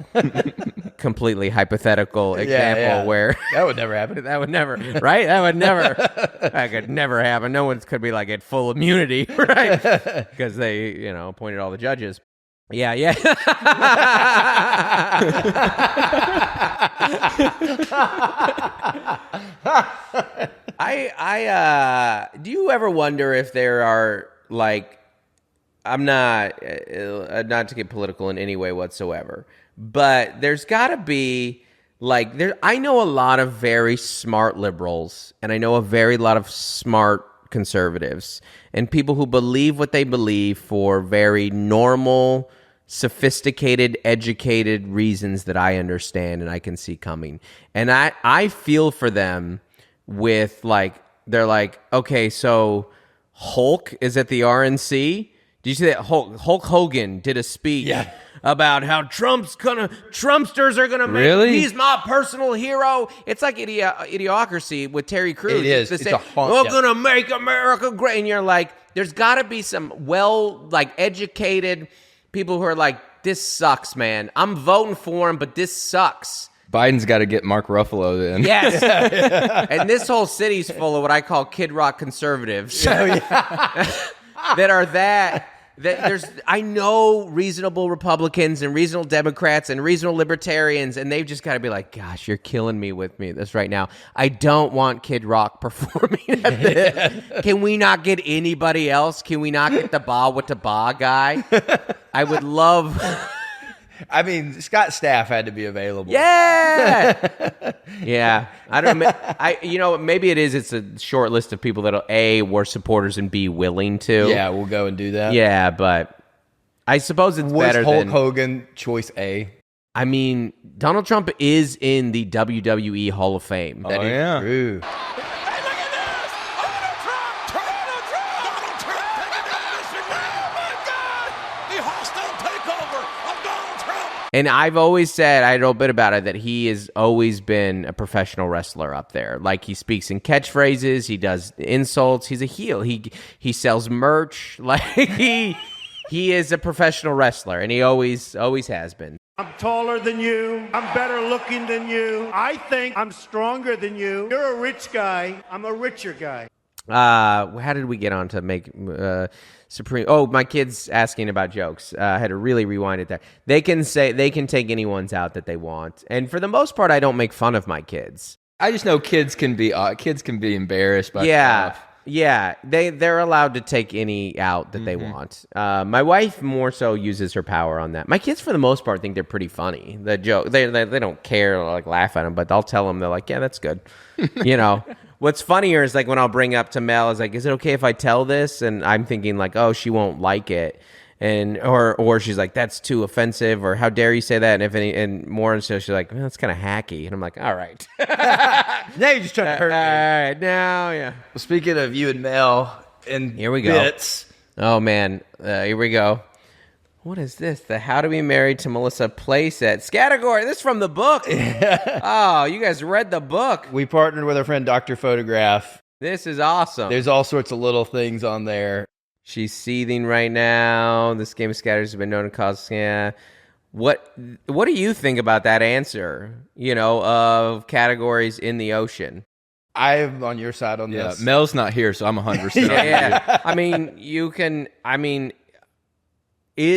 Completely hypothetical example where that would never happen. That would never, right? That would never, that could never happen. No one could be like at full immunity, right? Because they, appointed all the judges. Yeah. Do you ever wonder if there are like, I'm not to get political in any way whatsoever, but there's got to be like I know a lot of very smart liberals, and I know a lot of smart conservatives, and people who believe what they believe for very normal, sophisticated, educated reasons that I understand and I can see coming. And I feel for them with like they're like, okay, so Hulk is at the RNC. Did you see that Hulk Hogan did a speech about how Trumpsters are gonna make he's my personal hero. It's like Idiocracy with Terry Crews. It is. We're gonna make America great, and you're like, there's got to be some educated people who are like, this sucks, man. I'm voting for him, but this sucks. Biden's got to get Mark Ruffalo then. Yes. And this whole city's full of what I call Kid Rock conservatives. I know reasonable Republicans and reasonable Democrats and reasonable libertarians, and they've just got to be like, gosh, you're killing me with this right now. I don't want Kid Rock performing at this. Can we not get anybody else? Can we not get the Ba with the Ba guy? I would love... I mean, Scott Staff had to be available. Yeah, yeah. I don't. Maybe it is. It's a short list of people that'll were supporters and be willing to. Yeah, we'll go and do that. Yeah, but I suppose it's better Hulk than Hogan choice A. I mean, Donald Trump is in the WWE Hall of Fame. That is true. And I've always said, I know a bit about it, that he has always been a professional wrestler up there. Like, he speaks in catchphrases, he does insults, he's a heel. He sells merch. Like, he is a professional wrestler, and he always has been. I'm taller than you. I'm better looking than you. I think I'm stronger than you. You're a rich guy. I'm a richer guy. How did we get on to make Supreme? Oh, my kid's asking about jokes. I had to really rewind it there. They can take anyone's out that they want, and for the most part, I don't make fun of my kids. I just know kids can be embarrassed by stuff. Yeah, they're allowed to take any out that they want. My wife more so uses her power on that. My kids, for the most part, think they're pretty funny. The joke, they don't care or like laugh at them, but I'll tell them, they're like, yeah, that's good. What's funnier is like when I'll bring up to Mel, is like, is it okay if I tell this? And I'm thinking like, oh, she won't like it. And or she's like, that's too offensive, or how dare you say that? And more and so she's like, well, that's kind of hacky. And I'm like, all right. Now you're just trying to hurt me. All right, now, yeah. Well, speaking of you and Mel and here we go. Bits. Oh man, here we go. What is this? The How to Be Married to Melissa playset category. This is from the book. Oh, you guys read the book. We partnered with our friend Dr. Photograph. This is awesome. There's all sorts of little things on there. She's seething right now. This game of scatters has been known to cause. Yeah. What do you think about that answer? Of categories in the ocean. I'm on your side on this. Mel's not here, so I'm 100%. Yeah. I mean, you can. I mean,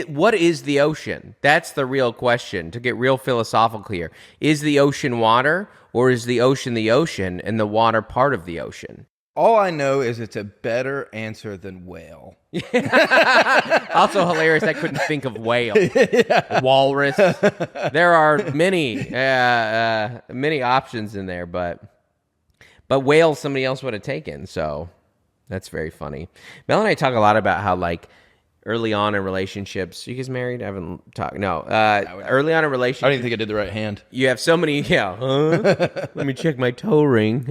what is the ocean? That's the real question. To get real philosophical here, is the ocean water, or is the ocean and the water part of the ocean? All I know is it's a better answer than whale. Also hilarious, I couldn't think of whale. Yeah. Walrus. There are many options in there, but whale somebody else would have taken, so that's very funny. Mel and I talk a lot about how, like, early on in relationships, you guys married? I haven't talked. No. Early on in relationships, I didn't think I did the right hand. You have so many, let me check my toe ring.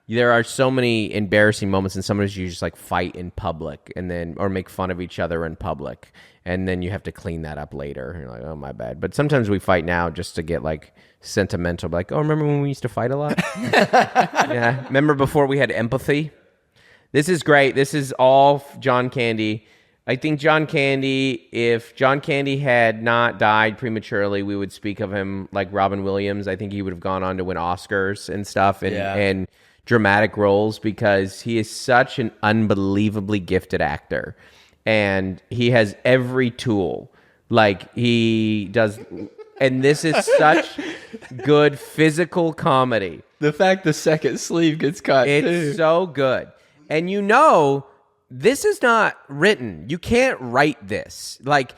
There are so many embarrassing moments, and sometimes you just like fight in public, or make fun of each other in public, and then you have to clean that up later. You're like, oh, my bad. But sometimes we fight now just to get like sentimental, like, oh, remember when we used to fight a lot? Yeah, remember before we had empathy? This is great. This is all John Candy. I think John Candy, if John Candy had not died prematurely, we would speak of him like Robin Williams. I think he would have gone on to win Oscars and stuff, and dramatic roles, because he is such an unbelievably gifted actor, and he has every tool. Like, he does, and this is such good physical comedy. The fact the second sleeve gets cut, it's so good. And this is not written. You can't write this. Like,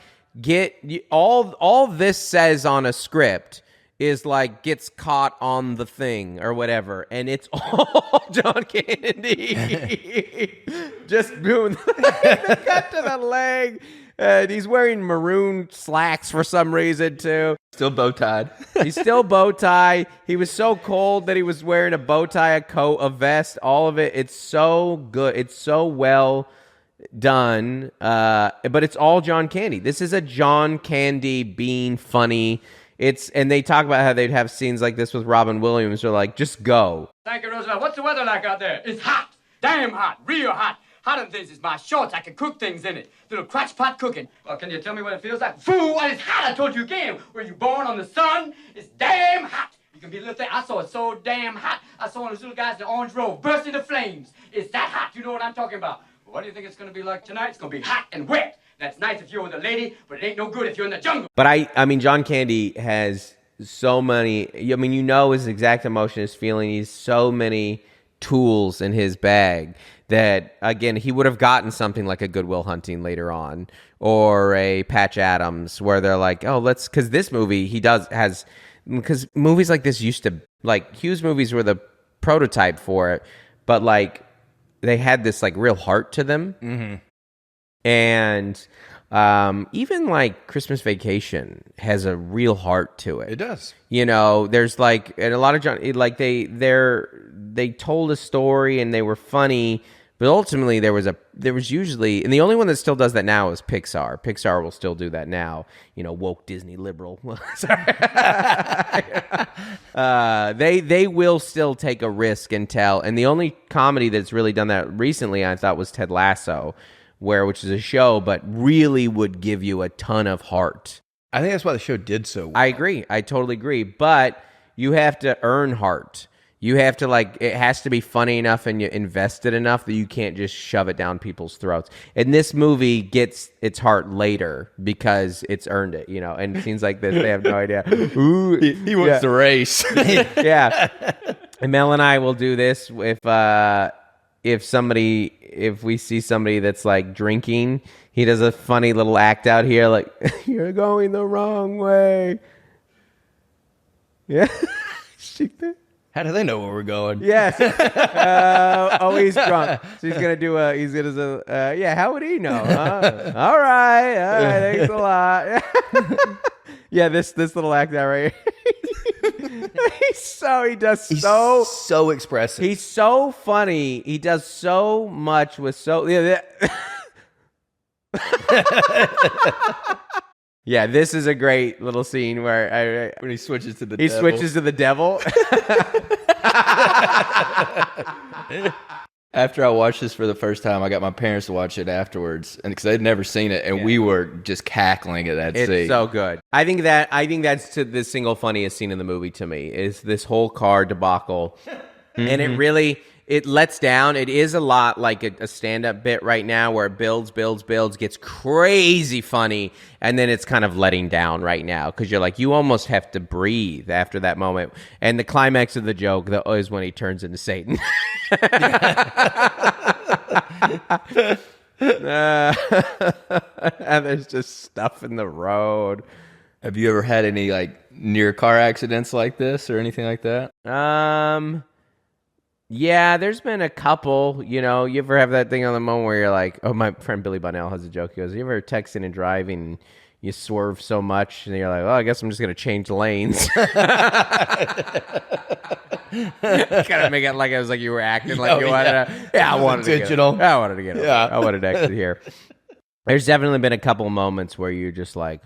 all this says on a script is like gets caught on the thing or whatever, and it's all John Candy. Just doing the cut to the leg, And he's wearing maroon slacks for some reason, too. Still bow tied. He's still bow tie. He was so cold that he was wearing a bow tie, a coat, a vest, all of it. It's so good. It's so well done. But it's all John Candy. This is a John Candy being funny. And they talk about how they'd have scenes like this with Robin Williams. They're like, just go. Thank you, Roosevelt. What's the weather like out there? It's hot. Damn hot. Real hot. Hotter than this is my shorts. I can cook things in it. Little crotch pot cooking. Well, can you tell me what it feels like? Fool, it's hot. I told you again. Were you born on the sun? It's damn hot. You can be a little thing. I saw it so damn hot. I saw one of those little guys in the orange robe burst into flames. It's that hot. You know what I'm talking about. Well, what do you think it's going to be like tonight? It's going to be hot and wet. That's nice if you're with a lady, but it ain't no good if you're in the jungle. But I mean, John Candy has so many, I mean, you know his exact emotion, his feeling. He's so many tools in his bag that, again, he would have gotten something like a Good Will Hunting later on or a Patch Adams where they're like, oh, because this movie, because movies like this used to, like, Hughes movies were the prototype for it, but, like, they had this, like, real heart to them. Mm-hmm. And even like Christmas Vacation has a real heart to it. It does. You know, there's like, and a lot of John, like they told a story and they were funny, but ultimately there was usually, and the only one that still does that now is Pixar. Pixar will still do that now. You know, woke Disney liberal. They will still take a risk and tell. And the only comedy that's really done that recently, I thought, was Ted Lasso. Which is a show, but really would give you a ton of heart. I think that's why the show did so well. I agree. I totally agree. But you have to earn heart. You have to, like, it has to be funny enough and you invested enough that you can't just shove it down people's throats. And this movie gets its heart later because it's earned it, you know. And scenes like this, they have no idea. Ooh, he wants to race. Yeah. And Mel and I will do this if we see somebody that's like drinking, he does a funny little act out here like, you're going the wrong way. Yeah. How do they know where we're going? Yes. He's drunk. So he's going to do yeah, how would he know? Huh? All right. Thanks a lot. Yeah, this little act out right here. He's so expressive. He's so funny. He does so much with so. Yeah, this is a great little scene where when he switches to the devil. After I watched this for the first time, I got my parents to watch it afterwards, and because they'd never seen it, and we were just cackling at that scene. It's so good. I think that's the single funniest scene in the movie to me is this whole car debacle, and it lets down. It is a lot like a stand-up bit right now where it builds, gets crazy funny, and then it's kind of letting down right now because you're like, you almost have to breathe after that moment. And the climax of the joke is when he turns into Satan. And there's just stuff in the road. Have you ever had any like near car accidents like this or anything like that? Yeah, there's been a couple. You know, you ever have that thing on the moment where you're like, oh, my friend Billy Bunnell has a joke. He goes, you ever texting and driving and you swerve so much and you're like, oh, I guess I'm just going to change lanes. Kind of make it like it was like you were acting like you wanted to. Yeah, I wanted to digital. I wanted to get over. I wanted to exit here. There's definitely been a couple moments where you're just like,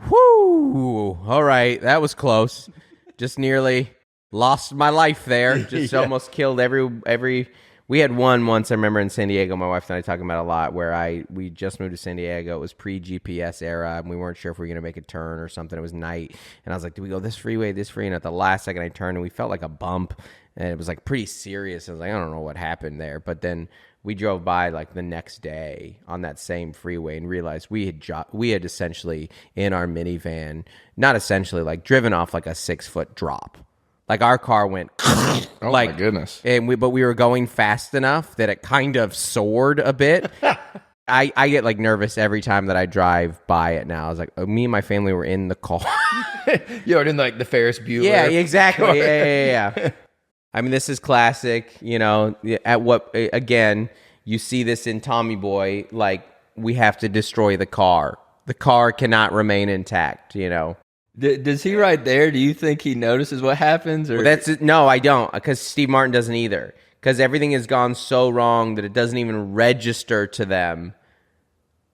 whoo, all right, that was close. Just nearly lost my life there. Just almost killed every. We had one once, I remember, in San Diego, my wife and I talking about a lot, where we just moved to San Diego. It was pre-GPS era, and we weren't sure if we were going to make a turn or something. It was night, and I was like, do we go this freeway? And at the last second, I turned, and we felt like a bump, and it was like pretty serious. I was like, I don't know what happened there. But then we drove by like the next day on that same freeway and realized we had essentially, in our minivan, not essentially, like driven off like a 6-foot drop. Like our car went, oh my goodness! But we were going fast enough that it kind of soared a bit. I get like nervous every time that I drive by it now. I was like, me and my family were in the car. You were in like the Ferris Bueller. Yeah, exactly. Yeah. I mean, this is classic. You know, again, you see this in Tommy Boy, like we have to destroy the car. The car cannot remain intact, you know. Does he right there? Do you think he notices what happens? Or No, I don't, because Steve Martin doesn't either. Because everything has gone so wrong that it doesn't even register to them.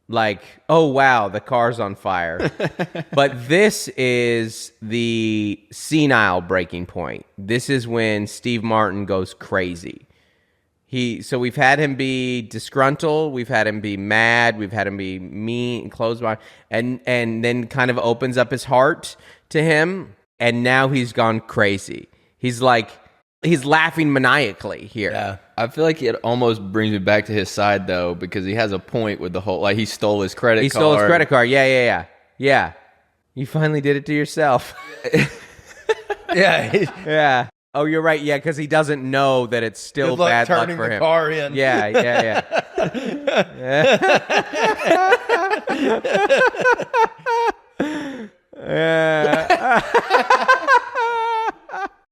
Like, oh, wow, the car's on fire. But this is the senile breaking point. This is when Steve Martin goes crazy. So we've had him be disgruntled, we've had him be mad, we've had him be mean and closed mind, and then kind of opens up his heart to him, and now he's gone crazy. He's laughing maniacally here. Yeah. I feel like it almost brings me back to his side, though, because he has a point with the whole, like, he stole his credit card. He stole his credit card. Yeah. You finally did it to yourself. Yeah. Oh, you're right. Yeah, because he doesn't know that it's still bad luck for him. Turning the car in. Yeah.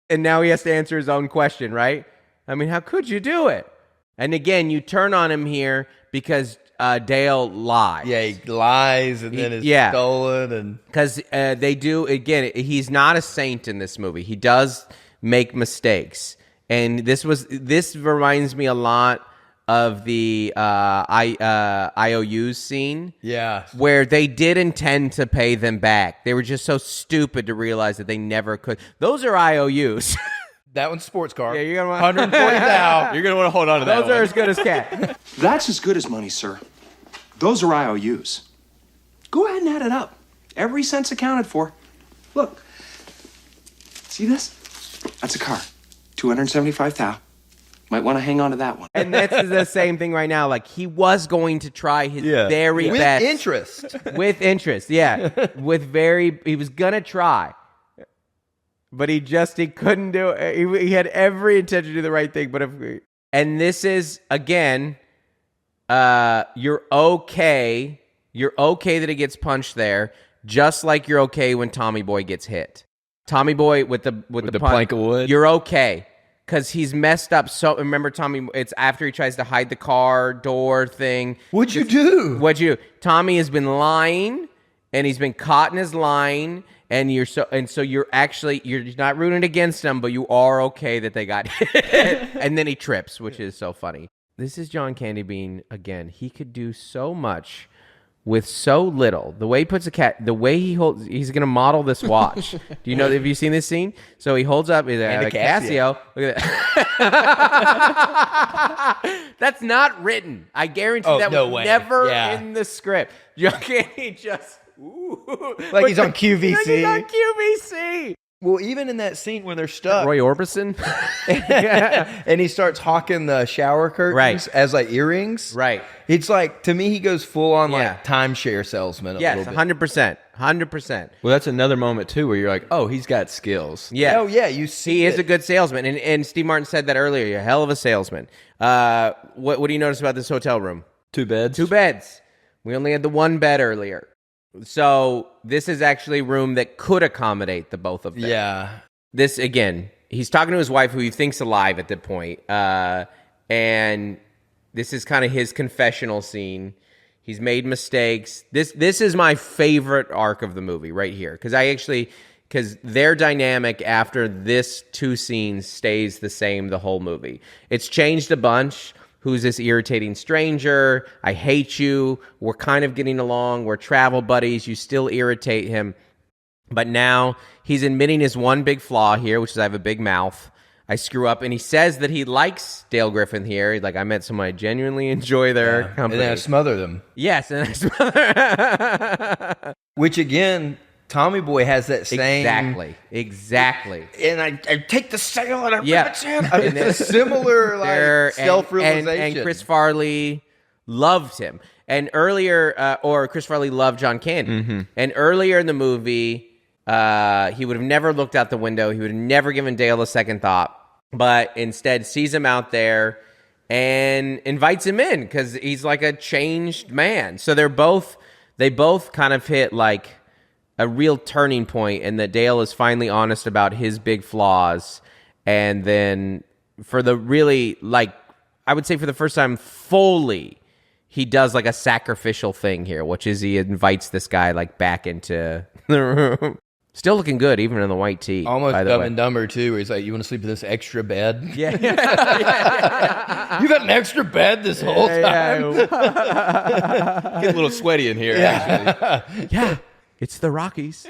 And now he has to answer his own question, right? I mean, how could you do it? And again, you turn on him here because Dale lies. Yeah, he lies and then is stolen. And because they do, again, he's not a saint in this movie. He does make mistakes. And this reminds me a lot of the IOUs scene. Yeah. Where they did intend to pay them back. They were just so stupid to realize that they never could. Those are IOUs. That one's sports car. Yeah, you're gonna want 140 thou. You're gonna want to hold on to that. Those are as good as cat. That's as good as money, sir. Those are IOUs. Go ahead and add it up. Every cent's accounted for. Look. See this? That's a car. 275 thou. Might want to hang on to that one. And that's the same thing right now. Like, he was going to try his very best. With interest. With interest, yeah. He was going to try. But he couldn't do it. He had every intention to do the right thing. And this is, again, you're okay. You're okay that he gets punched there, just like you're okay when Tommy Boy gets hit. Tommy Boy with the plank of wood. You're okay. Because he's messed up. So remember, Tommy, it's after he tries to hide the car door thing. What'd you do? Tommy has been lying, and he's been caught in his lying, and so you're not rooting against him, but you are okay that they got hit. And then he trips, which is so funny. This is John Candy Bean again. He could do so much with so little. The way he puts the way he holds, he's going to model this watch. Do you know, have you seen this scene? So he holds up, he's a Casio. Look at that. That's not written. I guarantee that was never in the script. John Candy just, like he's on QVC. Like he's on QVC. Well, even in that scene when they're stuck. Roy Orbison? And he starts hawking the shower curtains as like earrings. Right. It's like, to me, he goes full on like timeshare salesman a little bit. 100%. 100%. Well, that's another moment, too, where you're like, oh, he's got skills. Yeah. Oh, yeah. You see he is a good salesman. And Steve Martin said that earlier. You're a hell of a salesman. What do you notice about this hotel room? 2 beds. 2 beds. We only had the 1 bed earlier. So this is actually a room that could accommodate the both of them. Yeah. This, again, he's talking to his wife, who he thinks alive at that point. And this is kind of his confessional scene. He's made mistakes. This is my favorite arc of the movie right here. Because their dynamic after this 2 scenes stays the same the whole movie. It's changed a bunch. Who's this irritating stranger? I hate you. We're kind of getting along. We're travel buddies. You still irritate him. But now he's admitting his one big flaw here, which is I have a big mouth. I screw up. And he says that he likes Dale Griffin here. He's like, I met someone I genuinely enjoy their company. And then I smother them. Yes, and I smother. Which, again, Tommy Boy has that same... Exactly. And I take the sail and I rip its head. I mean, it's similar, like, self-realization. And Chris Farley loved him. And earlier, or Chris Farley loved John Candy. Mm-hmm. And earlier in the movie, he would have never looked out the window. He would have never given Dale a second thought. But instead sees him out there and invites him in because he's like a changed man. So they both kind of hit like a real turning point, and that Dale is finally honest about his big flaws. And then for the really, like, I would say for the first time fully, he does like a sacrificial thing here, which is he invites this guy like back into the room. Still looking good, even in the white tee. Almost Dumb and Dumber, too, where he's like, you want to sleep in this extra bed? Yeah. You got an extra bed this whole time? Get a little sweaty in here, actually. Yeah, it's the Rockies.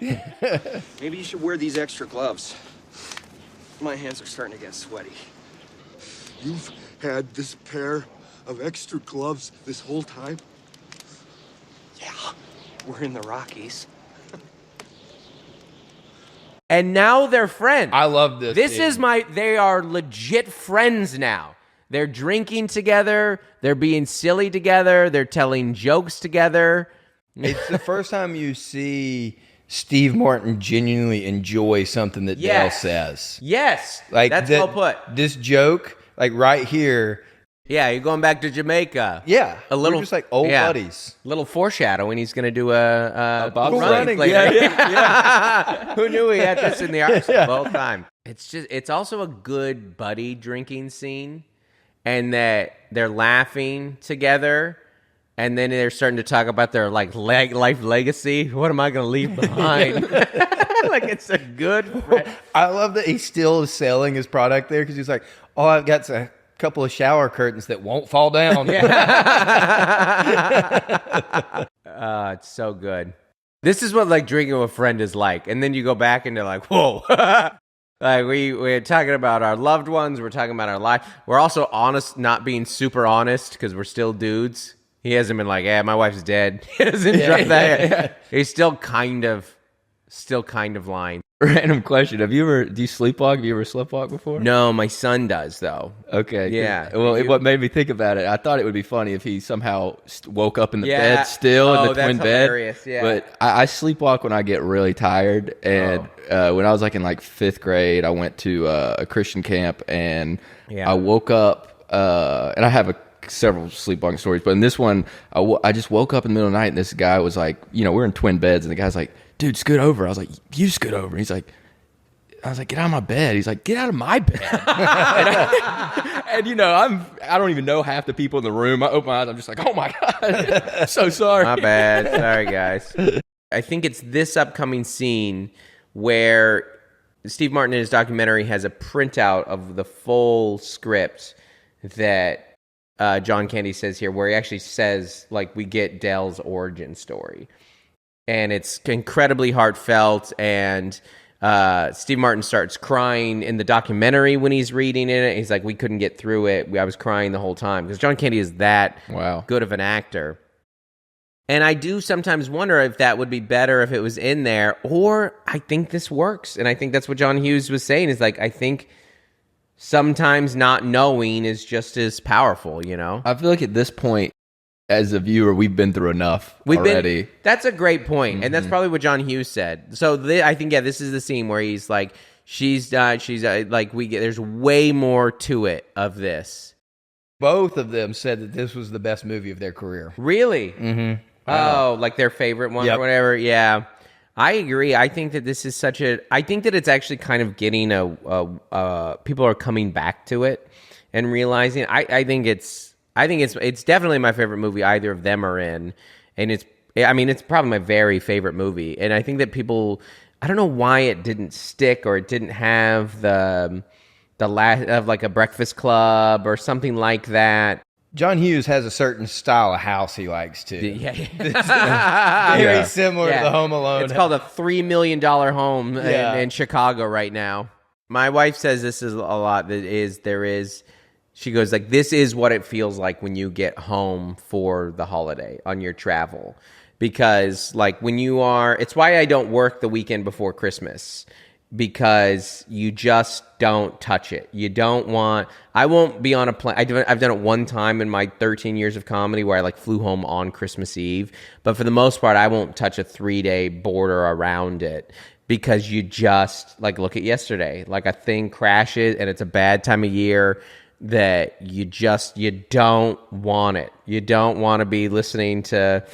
Maybe you should wear these extra gloves. My hands are starting to get sweaty. You've had this pair of extra gloves this whole time? Yeah, we're in the Rockies. And now they're friends. I love this. They are legit friends now. They're drinking together. They're being silly together. They're telling jokes together. It's the first time you see Steve Martin genuinely enjoy something that Dale says. Yes. Like that's well put. This joke, like right here. Yeah, you're going back to Jamaica. Yeah. We're just like old buddies. Little foreshadowing. He's going to do a bobsled running later. Yeah. Who knew he had this in the arsenal the whole time? It's also a good buddy drinking scene, and that they're laughing together, and then they're starting to talk about their like life legacy. What am I going to leave behind? Like it's a good friend. I love that he still is selling his product there because he's like, all I've got's a couple of shower curtains that won't fall down. It's so good. This is what like drinking with a friend is like. And then you go back and they're like, whoa. Like we're talking about our loved ones. We're talking about our life. We're also honest, not being super honest because we're still dudes. He hasn't been like, my wife's dead. He hasn't dropped that yet. He's still kind of lying. Random question. Do you sleepwalk? Have you ever sleptwalk before? No, my son does, though. Okay. Yeah. Well, what made me think about it, I thought it would be funny if he somehow woke up in the bed still in the twin bed. Hilarious. Yeah. But I sleepwalk when I get really tired. And when I was like in like 5th grade, I went to a Christian camp and I woke up, and I have several sleepwalking stories, but in this one, I just woke up in the middle of the night and this guy was like, we're in twin beds, and the guy's like, dude, scoot over. I was like, you scoot over. And I was like, get out of my bed. He's like, get out of my bed. and I don't even know half the people in the room. I open my eyes. I'm just like, oh my God. I'm so sorry. My bad. Sorry, guys. I think it's this upcoming scene where Steve Martin in his documentary has a printout of the full script that John Candy says here, where he actually says, like, we get Dale's origin story. And it's incredibly heartfelt, and Steve Martin starts crying in the documentary when he's reading it. He's like, we couldn't get through it. I was crying the whole time, because John Candy is that good of an actor. And I do sometimes wonder if that would be better if it was in there, or I think this works. And I think that's what John Hughes was saying, is like, I think sometimes not knowing is just as powerful, I feel like at this point, as a viewer, we've been through enough already. That's a great point, and that's probably what John Hughes said. So I think, this is the scene where he's like, she's like, there's way more to it of this. Both of them said that this was the best movie of their career. Really? Mm-hmm. Oh, like their favorite one or whatever? Yeah. I agree. I think that this is I think that it's actually kind of getting people are coming back to it and realizing, I think it's definitely my favorite movie either of them are in, and it's probably my very favorite movie. And I think that people, I don't know why it didn't stick, or it didn't have the last of like a Breakfast Club or something like that. John Hughes has a certain style of house he likes too. Yeah. Very similar to the Home Alone. It's called a $3 million home in Chicago right now. My wife says this is a lot. She goes like, this is what it feels like when you get home for the holiday on your travel. Because like it's why I don't work the weekend before Christmas, because you just don't touch it. I won't be on a plane. I've done it one time in my 13 years of comedy where I like flew home on Christmas Eve. But for the most part, I won't touch a 3-day border around it, because you just like, look at yesterday, like a thing crashes and it's a bad time of year that you don't want it. You don't want to be listening to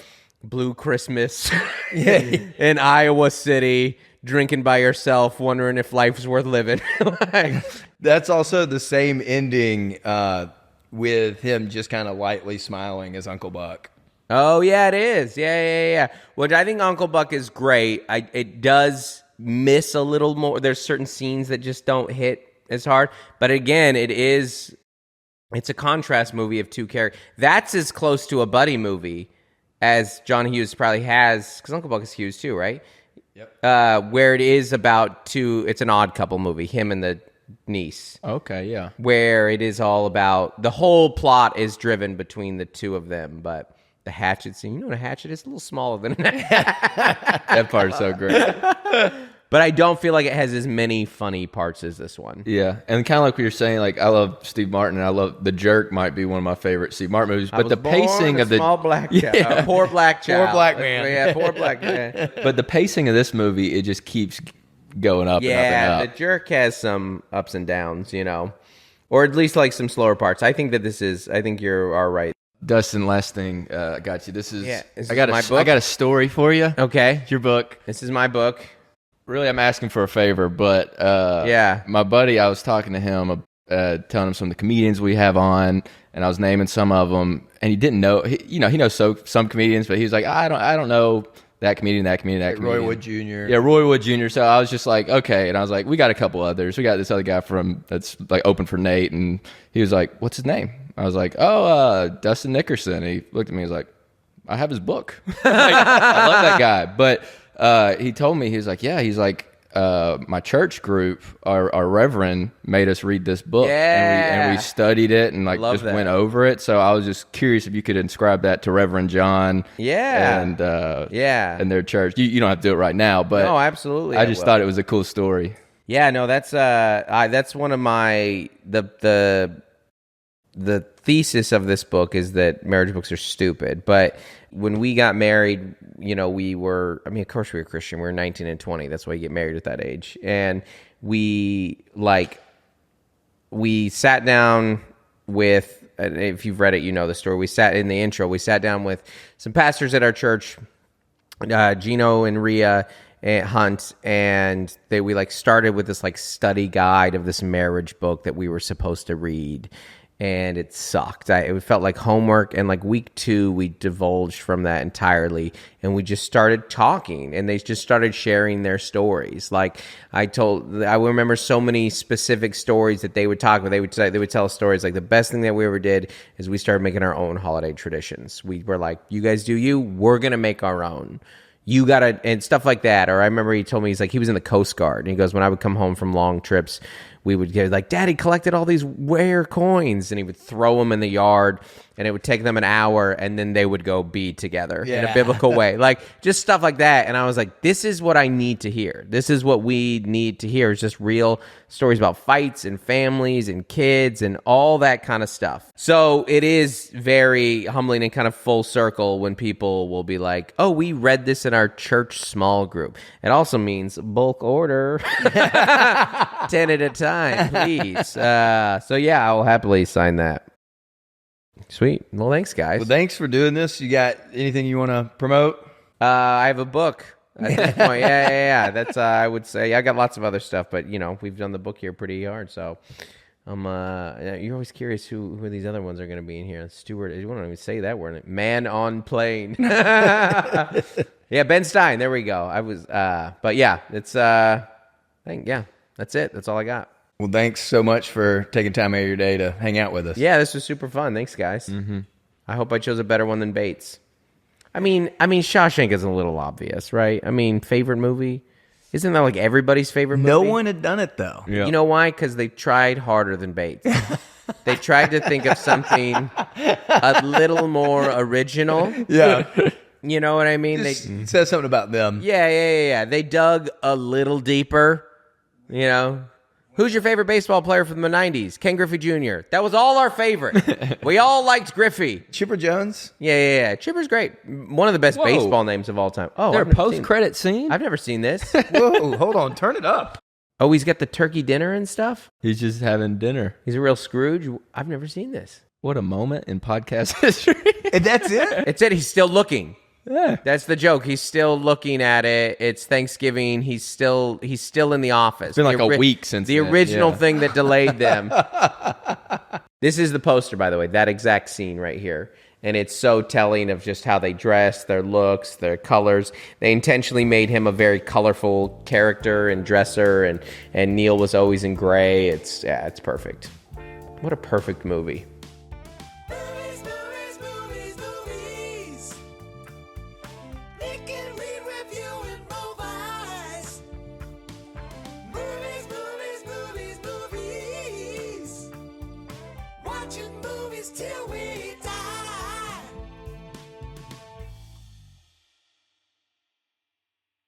Blue Christmas in Iowa City, drinking by yourself, wondering if life's worth living. That's also the same ending with him just kind of lightly smiling as Uncle Buck. Oh yeah, it is. Yeah. Which I think Uncle Buck is great. It does miss a little more. There's certain scenes that just don't hit as hard. But again, it's a contrast movie of two characters. That's as close to a buddy movie as John Hughes probably has, because Uncle Buck is Hughes too, right? Yep. Where it is about it's an Odd Couple movie, him and the niece. Okay, yeah. Where it is all about, the whole plot is driven between the two of them, but the hatchet scene, you know what a hatchet is? A little smaller than that part is so great. But I don't feel like it has as many funny parts as this one. Yeah, and kind of like what you're saying, like I love Steve Martin, and I love The Jerk might be one of my favorite Steve Martin movies. But the pacing of the small black child, poor black child, poor black man, yeah, poor black man. But the pacing of this movie, it just keeps going up. and up and up. The Jerk has some ups and downs, or at least like some slower parts. I think you are right. Dustin, last thing, I got you. This is I got a story for you. Okay, it's your book. This is my book. Really, I'm asking for a favor, but my buddy, I was talking to him, telling him some of the comedians we have on, and I was naming some of them, and he didn't know. He knows some comedians, but he was like, I don't know that comedian. Roy Wood Jr. Yeah, Roy Wood Jr. So I was just like, okay, and I was like, we got a couple others. We got this other guy that's like open for Nate, and he was like, what's his name? I was like, Dustin Nickerson. And he looked at me, he was like, I have his book. I love that guy, but. He told me, he was like, my church group, our reverend made us read this book, and we studied it and went over it. So I was just curious if you could inscribe that to Reverend John, and their church. You don't have to do it right now, but no, absolutely. I just thought it was a cool story. Yeah, no, that's one of my the thesis of this book is that marriage books are stupid, but when we got married, of course we were Christian. We were 19 and 20. That's why you get married at that age. And we sat down with, if you've read it, you know the story. We sat down with some pastors at our church, Gino and Rhea and Hunt, and we started with this study guide of this marriage book that we were supposed to read. And it sucked. It felt like homework. And week 2, we divulged from that entirely. And we just started talking. And they just started sharing their stories. I remember so many specific stories that they would talk about. They would tell stories. The best thing that we ever did is we started making our own holiday traditions. We were like, you guys do you. We're going to make our own. You gotta, and stuff like that. Or I remember he told me, he was in the Coast Guard. And he goes, when I would come home from long trips, we would get Daddy collected all these rare coins, and he would throw them in the yard, and it would take them an hour, and then they would go be together in a biblical way. Just stuff like that. And I was like, this is what I need to hear. This is what we need to hear, is just real stories about fights and families and kids and all that kind of stuff. So it is very humbling and kind of full circle when people will be like, oh, we read this in our church small group. It also means bulk order, 10 at a time, please. So yeah, I'll happily sign that. Sweet. Well, thanks, guys. Well, thanks for doing this. You got anything you want to promote? I have a book at this point. Yeah. That's I would say I got lots of other stuff, but we've done the book here pretty hard. So you're always curious who these other ones are going to be in here. Stuart, you won't even say that word. Man on plane. Yeah, Ben Stein. There we go. I was, but yeah, it's that's it. That's all I got. Well, thanks so much for taking time out of your day to hang out with us. Yeah, this was super fun. Thanks, guys. Mm-hmm. I hope I chose a better one than Bates. I mean, Shawshank is a little obvious, right? Favorite movie? Isn't that everybody's favorite movie? No one had done it, though. Yeah. You know why? Because they tried harder than Bates. They tried to think of something a little more original. Yeah. You know what I mean? It says something about them. Yeah. They dug a little deeper, Who's your favorite baseball player from the 90s? Ken Griffey Jr. That was all our favorite. We all liked Griffey. Chipper Jones? Yeah. Chipper's great. One of the best baseball names of all time. Oh, there a post-credit scene? I've never seen this. Whoa, hold on. Turn it up. Oh, he's got the turkey dinner and stuff? He's just having dinner. He's a real Scrooge? I've never seen this. What a moment in podcast history. And that's it? It's it. He's still looking. Yeah. That's the joke. He's still looking at it. It's Thanksgiving. He's still in the office. It's been a week since the original thing that delayed them. This is the poster, by the way, that exact scene right here. And it's so telling of just how they dress, their looks, their colors. They intentionally made him a very colorful character and dresser, and Neil was always in gray. It's perfect. What a perfect movie.